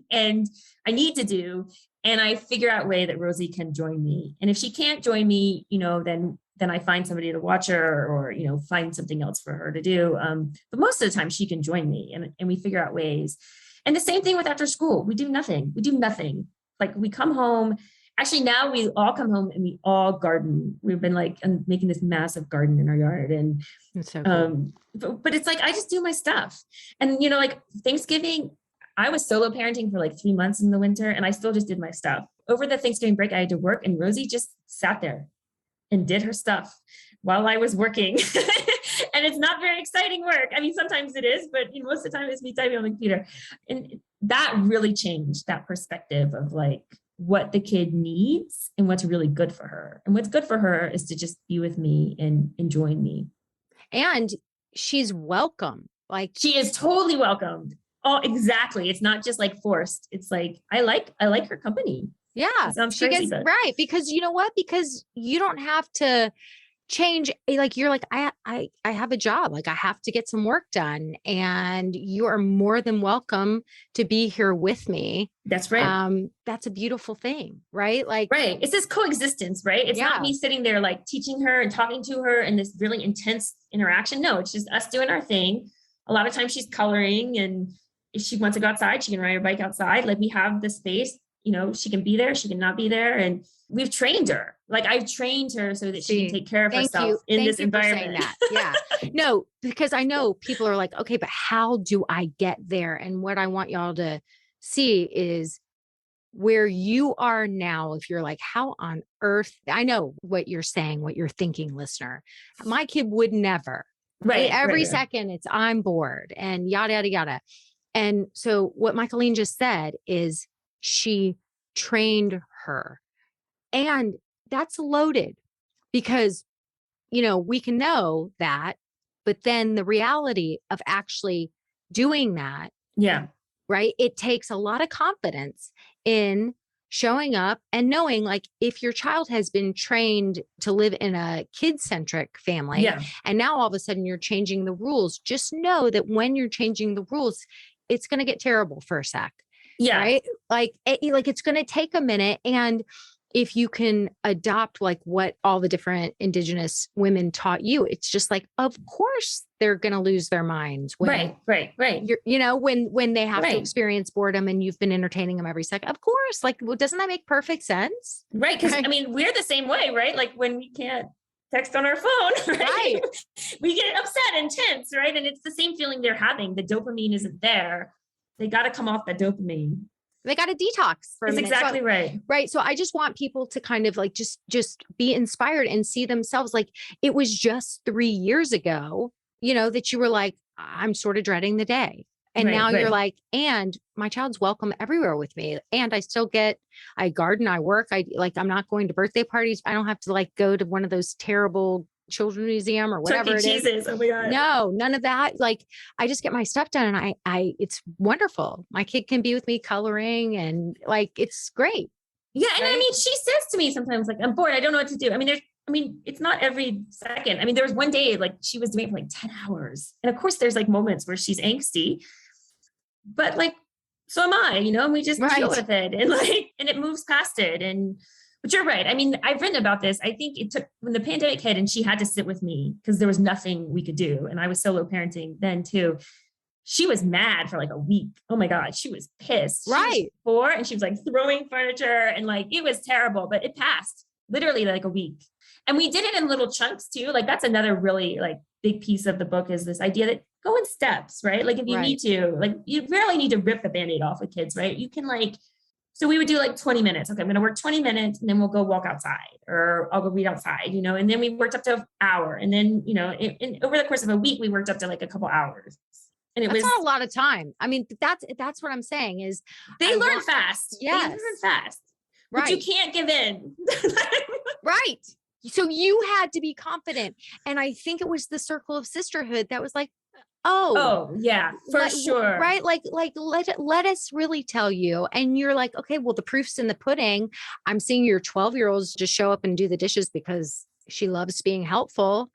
and I need to do. And I figure out a way that Rosie can join me. And if she can't join me, then I find somebody to watch her, or, find something else for her to do. But most of the time she can join me, and we figure out ways. And the same thing with after school. We do nothing. Like, we come home. Actually, now we all come home and we all garden. We've been like making this massive garden in our yard. And it's so cool. But it's like, I just do my stuff. And, like Thanksgiving, I was solo parenting for like 3 months in the winter, and I still just did my stuff. Over the Thanksgiving break, I had to work, and Rosie just sat there and did her stuff while I was working. And it's not very exciting work. I mean, sometimes it is, but most of the time it's me typing on the computer. And that really changed that perspective of like what the kid needs and what's really good for her. And what's good for her is to just be with me and join me. And she's welcome. Like, she is totally welcomed. Oh, exactly. It's not just like forced. It's like, I like her company. Yeah. She gets right. Because you know what? Because you don't have to change. Like, you're like, I have a job. Like, I have to get some work done, and you are more than welcome to be here with me. That's right. That's a beautiful thing, right? Like, right. It's this coexistence, right? It's not me sitting there like teaching her and talking to her in this really intense interaction. No, it's just us doing our thing. A lot of times she's coloring, and if she wants to go outside, she can ride her bike outside. Like, we have the space, she can be there, she can not be there. And we've trained her. Like, I've trained her so that she can take care of herself in this environment. Yeah. No, because I know people are like, okay, but how do I get there? And what I want y'all to see is where you are now. If you're like, how on earth, I know what you're saying, what you're thinking, listener. My kid would never. Right. Every second it's, I'm bored and yada, yada, yada. And so what Michaeleen just said is she trained her. And that's loaded, because, we can know that, but then the reality of actually doing that. Yeah. Right. It takes a lot of confidence in showing up and knowing, like, if your child has been trained to live in a kid-centric family, and now all of a sudden you're changing the rules, just know that when you're changing the rules, it's going to get terrible for a sec. Yeah. Right. Like it's going to take a minute. And if you can adopt like what all the different Indigenous women taught you, it's just like, of course they're going to lose their minds. When, right. You're, when they have to experience boredom and you've been entertaining them every second. Of course. Like, well, doesn't that make perfect sense? Right. Because I mean, we're the same way, right? Like, when we can't text on our phone, right? We get upset and tense, right? And it's the same feeling they're having. The dopamine isn't there. They got to come off that dopamine. They got to detox for a minute. Exactly right. Right. So I just want people to kind of like, just be inspired and see themselves. Like, it was just 3 years ago, that you were like, I'm sort of dreading the day. And now you're like, and my child's welcome everywhere with me. And I garden, I work. I'm not going to birthday parties. I don't have to like go to one of those terrible children's museum or whatever Chuck E. Cheese's. Oh my God. No, none of that. Like, I just get my stuff done, and it's wonderful. My kid can be with me coloring, and like, it's great. Yeah. And I mean, she says to me sometimes, like, I'm bored, I don't know what to do. I mean, it's not every second. I mean, there was one day, like, she was doing it for like 10 hours. And of course there's like moments where she's angsty, but like, so am I, and we just deal with it, and like, and it moves past it. But you're right. I mean, I've written about this. I think it took when the pandemic hit and she had to sit with me because there was nothing we could do. And I was solo parenting then too. She was mad for like a week. Oh my God. She was pissed. She was Right. 4 and she was like throwing furniture and like, it was terrible, but it passed literally like a week. And we did it in little chunks too. Like that's another really like big piece of the book is this idea that go in steps, right? Like if you need to, like you rarely need to rip the Band-Aid off with kids, right? You can like, so we would do like 20 minutes. Okay, I'm going to work 20 minutes and then we'll go walk outside or I'll go read outside, you know, and then we worked up to an hour. And then, you know, over the course of a week, we worked up to like a couple hours. And it That's was, not a lot of time. I mean, that's what I'm saying is they learn fast. Yes. They learn fast. But Right. you can't give in. Right. So you had to be confident. And I think it was the circle of sisterhood that was like, oh yeah, for sure. Right. Like let us really tell you. And you're like, okay, well, the proof's in the pudding. I'm seeing your 12-year-olds just show up and do the dishes because she loves being helpful.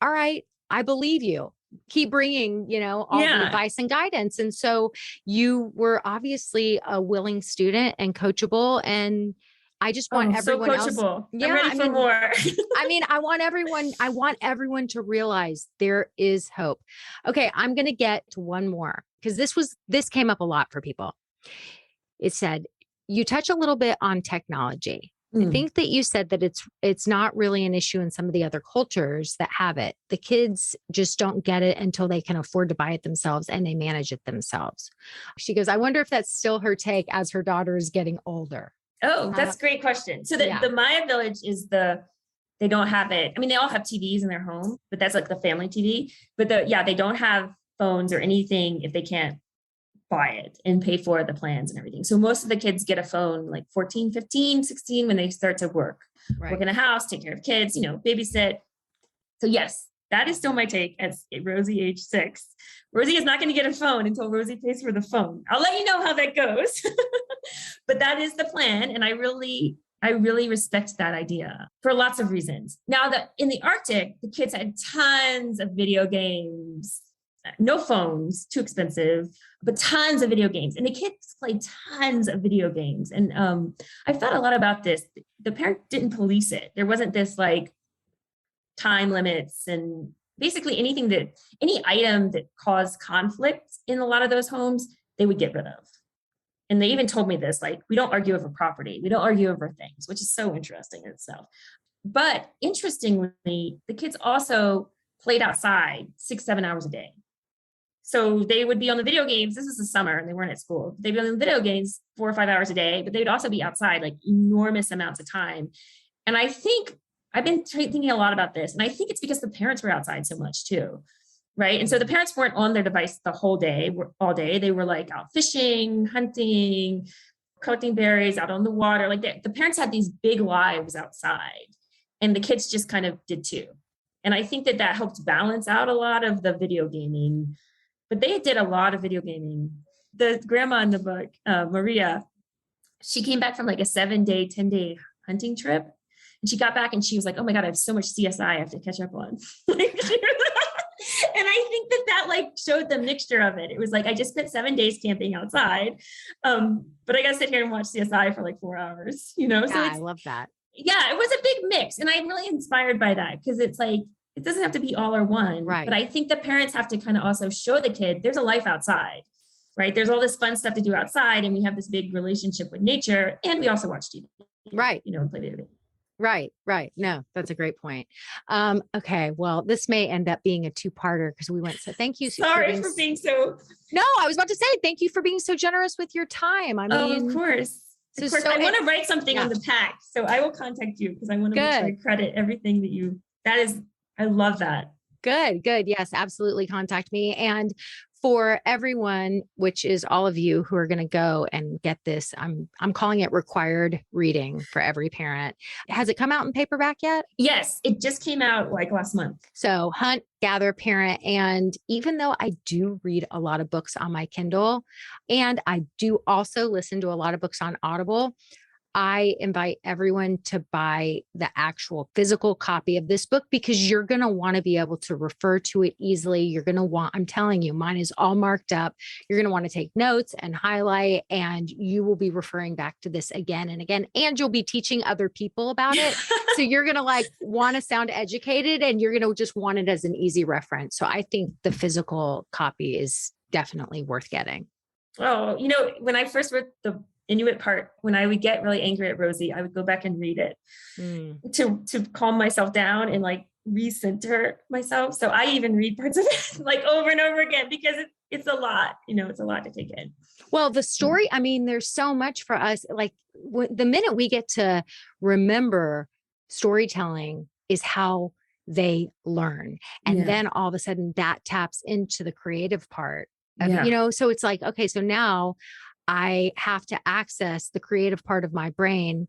All right. I believe you. Keep bringing, you know, all the advice and guidance. And so you were obviously a willing student and coachable. And I just want everyone else. Yeah, I'm ready for more. I mean, I want everyone to realize there is hope. Okay, I'm going to get to one more because this came up a lot for people. It said, you touch a little bit on technology. I think that you said that it's not really an issue in some of the other cultures that have it. The kids just don't get it until they can afford to buy it themselves and they manage it themselves. She goes, I wonder if that's still her take as her daughter is getting older. Oh, that's a great question. So the Maya village is they don't have it. I mean, they all have TVs in their home, but that's like the family TV. But they don't have phones or anything if they can't buy it and pay for the plans and everything. So most of the kids get a phone like 14, 15, 16 when they start to work in a house, take care of kids, you know, babysit. So yes, that is still my take as Rosie age 6. Rosie is not going to get a phone until Rosie pays for the phone. I'll let you know how that goes. But that is the plan. And I really respect that idea for lots of reasons. Now that in the Arctic, the kids had tons of video games, no phones, too expensive, but tons of video games. And the kids played tons of video games. And I thought a lot about this. The parent didn't police it. There wasn't this like time limits and basically any item that caused conflict in a lot of those homes, they would get rid of. And they even told me this, like, we don't argue over property. We don't argue over things, which is so interesting in itself. But interestingly, the kids also played outside 6-7 hours a day. So they would be on the video games. This is the summer and they weren't at school. They'd be on the video games 4 or 5 hours a day, but they'd also be outside like enormous amounts of time. And I think I've been thinking a lot about this. And I think it's because the parents were outside so much too. Right. And so the parents weren't on their device the whole day, all day. They were like out fishing, hunting, collecting berries, out on the water. Like the parents had these big lives outside and the kids just kind of did too. And I think that helped balance out a lot of the video gaming, but they did a lot of video gaming. The grandma in the book, Maria, she came back from like a 7-day, 10-day hunting trip. And she got back and she was like, oh my God, I have so much CSI I have to catch up on. And I think that like showed the mixture of it. It was like, I just spent 7 days camping outside. But I got to sit here and watch CSI for like 4 hours, you know? Yeah, so I love that. Yeah, it was a big mix. And I'm really inspired by that because it's like, it doesn't have to be all or one. Right. But I think the parents have to kind of also show the kid there's a life outside, right? There's all this fun stuff to do outside. And we have this big relationship with nature. And we also watch TV. Right. You know, and play video games. Right. No, that's a great point. Okay. Well, this may end up being a 2-parter because we went. So thank you. Sorry for being so. No, I was about to say, thank you for being so generous with your time. I mean, of course. Of course, I want to write something on the pack. So I will contact you because I want to make sure I credit everything I love that. Good. Yes, absolutely. Contact me. And for everyone, which is all of you who are going to go and get this, I'm calling it required reading for every parent. Has it come out in paperback yet? Yes, it just came out like last month. So Hunt, Gather, Parent. And even though I do read a lot of books on my Kindle and I do also listen to a lot of books on Audible, I invite everyone to buy the actual physical copy of this book because you're going to want to be able to refer to it easily. You're going to want, I'm telling you, mine is all marked up. You're going to want to take notes and highlight, and you will be referring back to this again and again, and you'll be teaching other people about it. So you're going to like want to sound educated, and you're going to just want it as an easy reference. So I think the physical copy is definitely worth getting. Oh, when I first read the Inuit part, when I would get really angry at Rosie, I would go back and read it to calm myself down and like recenter myself. So I even read parts of it like over and over again because it's a lot, it's a lot to take in. Well, the story, I mean, there's so much for us. Like the minute we get to remember storytelling is how they learn. And then all of a sudden that taps into the creative part of, so it's like, okay, so now I have to access the creative part of my brain.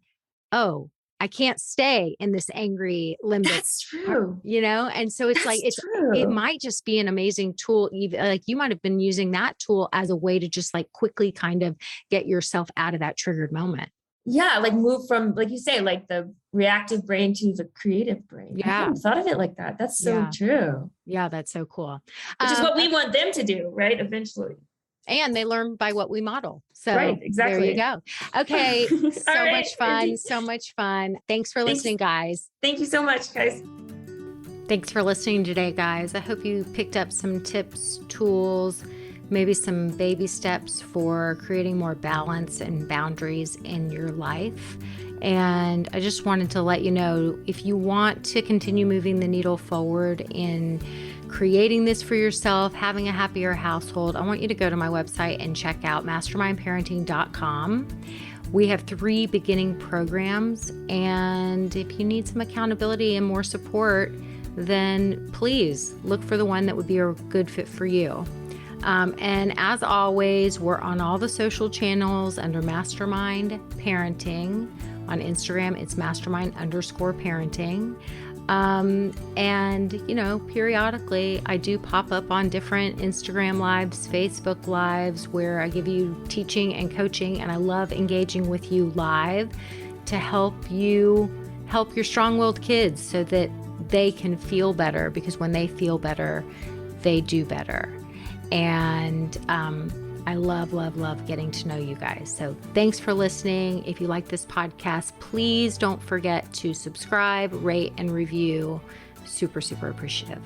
Oh, I can't stay in this angry limbic. That's true. And so it's like, it might just be an amazing tool. Even like you might've been using that tool as a way to just like quickly kind of get yourself out of that triggered moment. Yeah. Like move from, like you say, like the reactive brain to the creative brain. Yeah. I hadn't thought of it like that. That's so true. Yeah. That's so cool. Which is what we want them to do, right? Eventually. And they learn by what we model. So right, exactly. There you go. Okay. So right, much fun. Angie. So much fun. Thanks for listening, guys. Thank you so much, guys. Thanks for listening today, guys. I hope you picked up some tips, tools, maybe some baby steps for creating more balance and boundaries in your life. And I just wanted to let you know, if you want to continue moving the needle forward in creating this for yourself, having a happier household, I want you to go to my website and check out mastermindparenting.com. We have 3 beginning programs, and if you need some accountability and more support, then please look for the one that would be a good fit for you. And as always, we're on all the social channels under Mastermind Parenting. On Instagram, it's mastermind_parenting. And, periodically I do pop up on different Instagram lives, Facebook lives, where I give you teaching and coaching, and I love engaging with you live to help you help your strong-willed kids so that they can feel better, because when they feel better, they do better. And, I love, love, love getting to know you guys. So thanks for listening. If you like this podcast, please don't forget to subscribe, rate, and review. Super, super appreciative.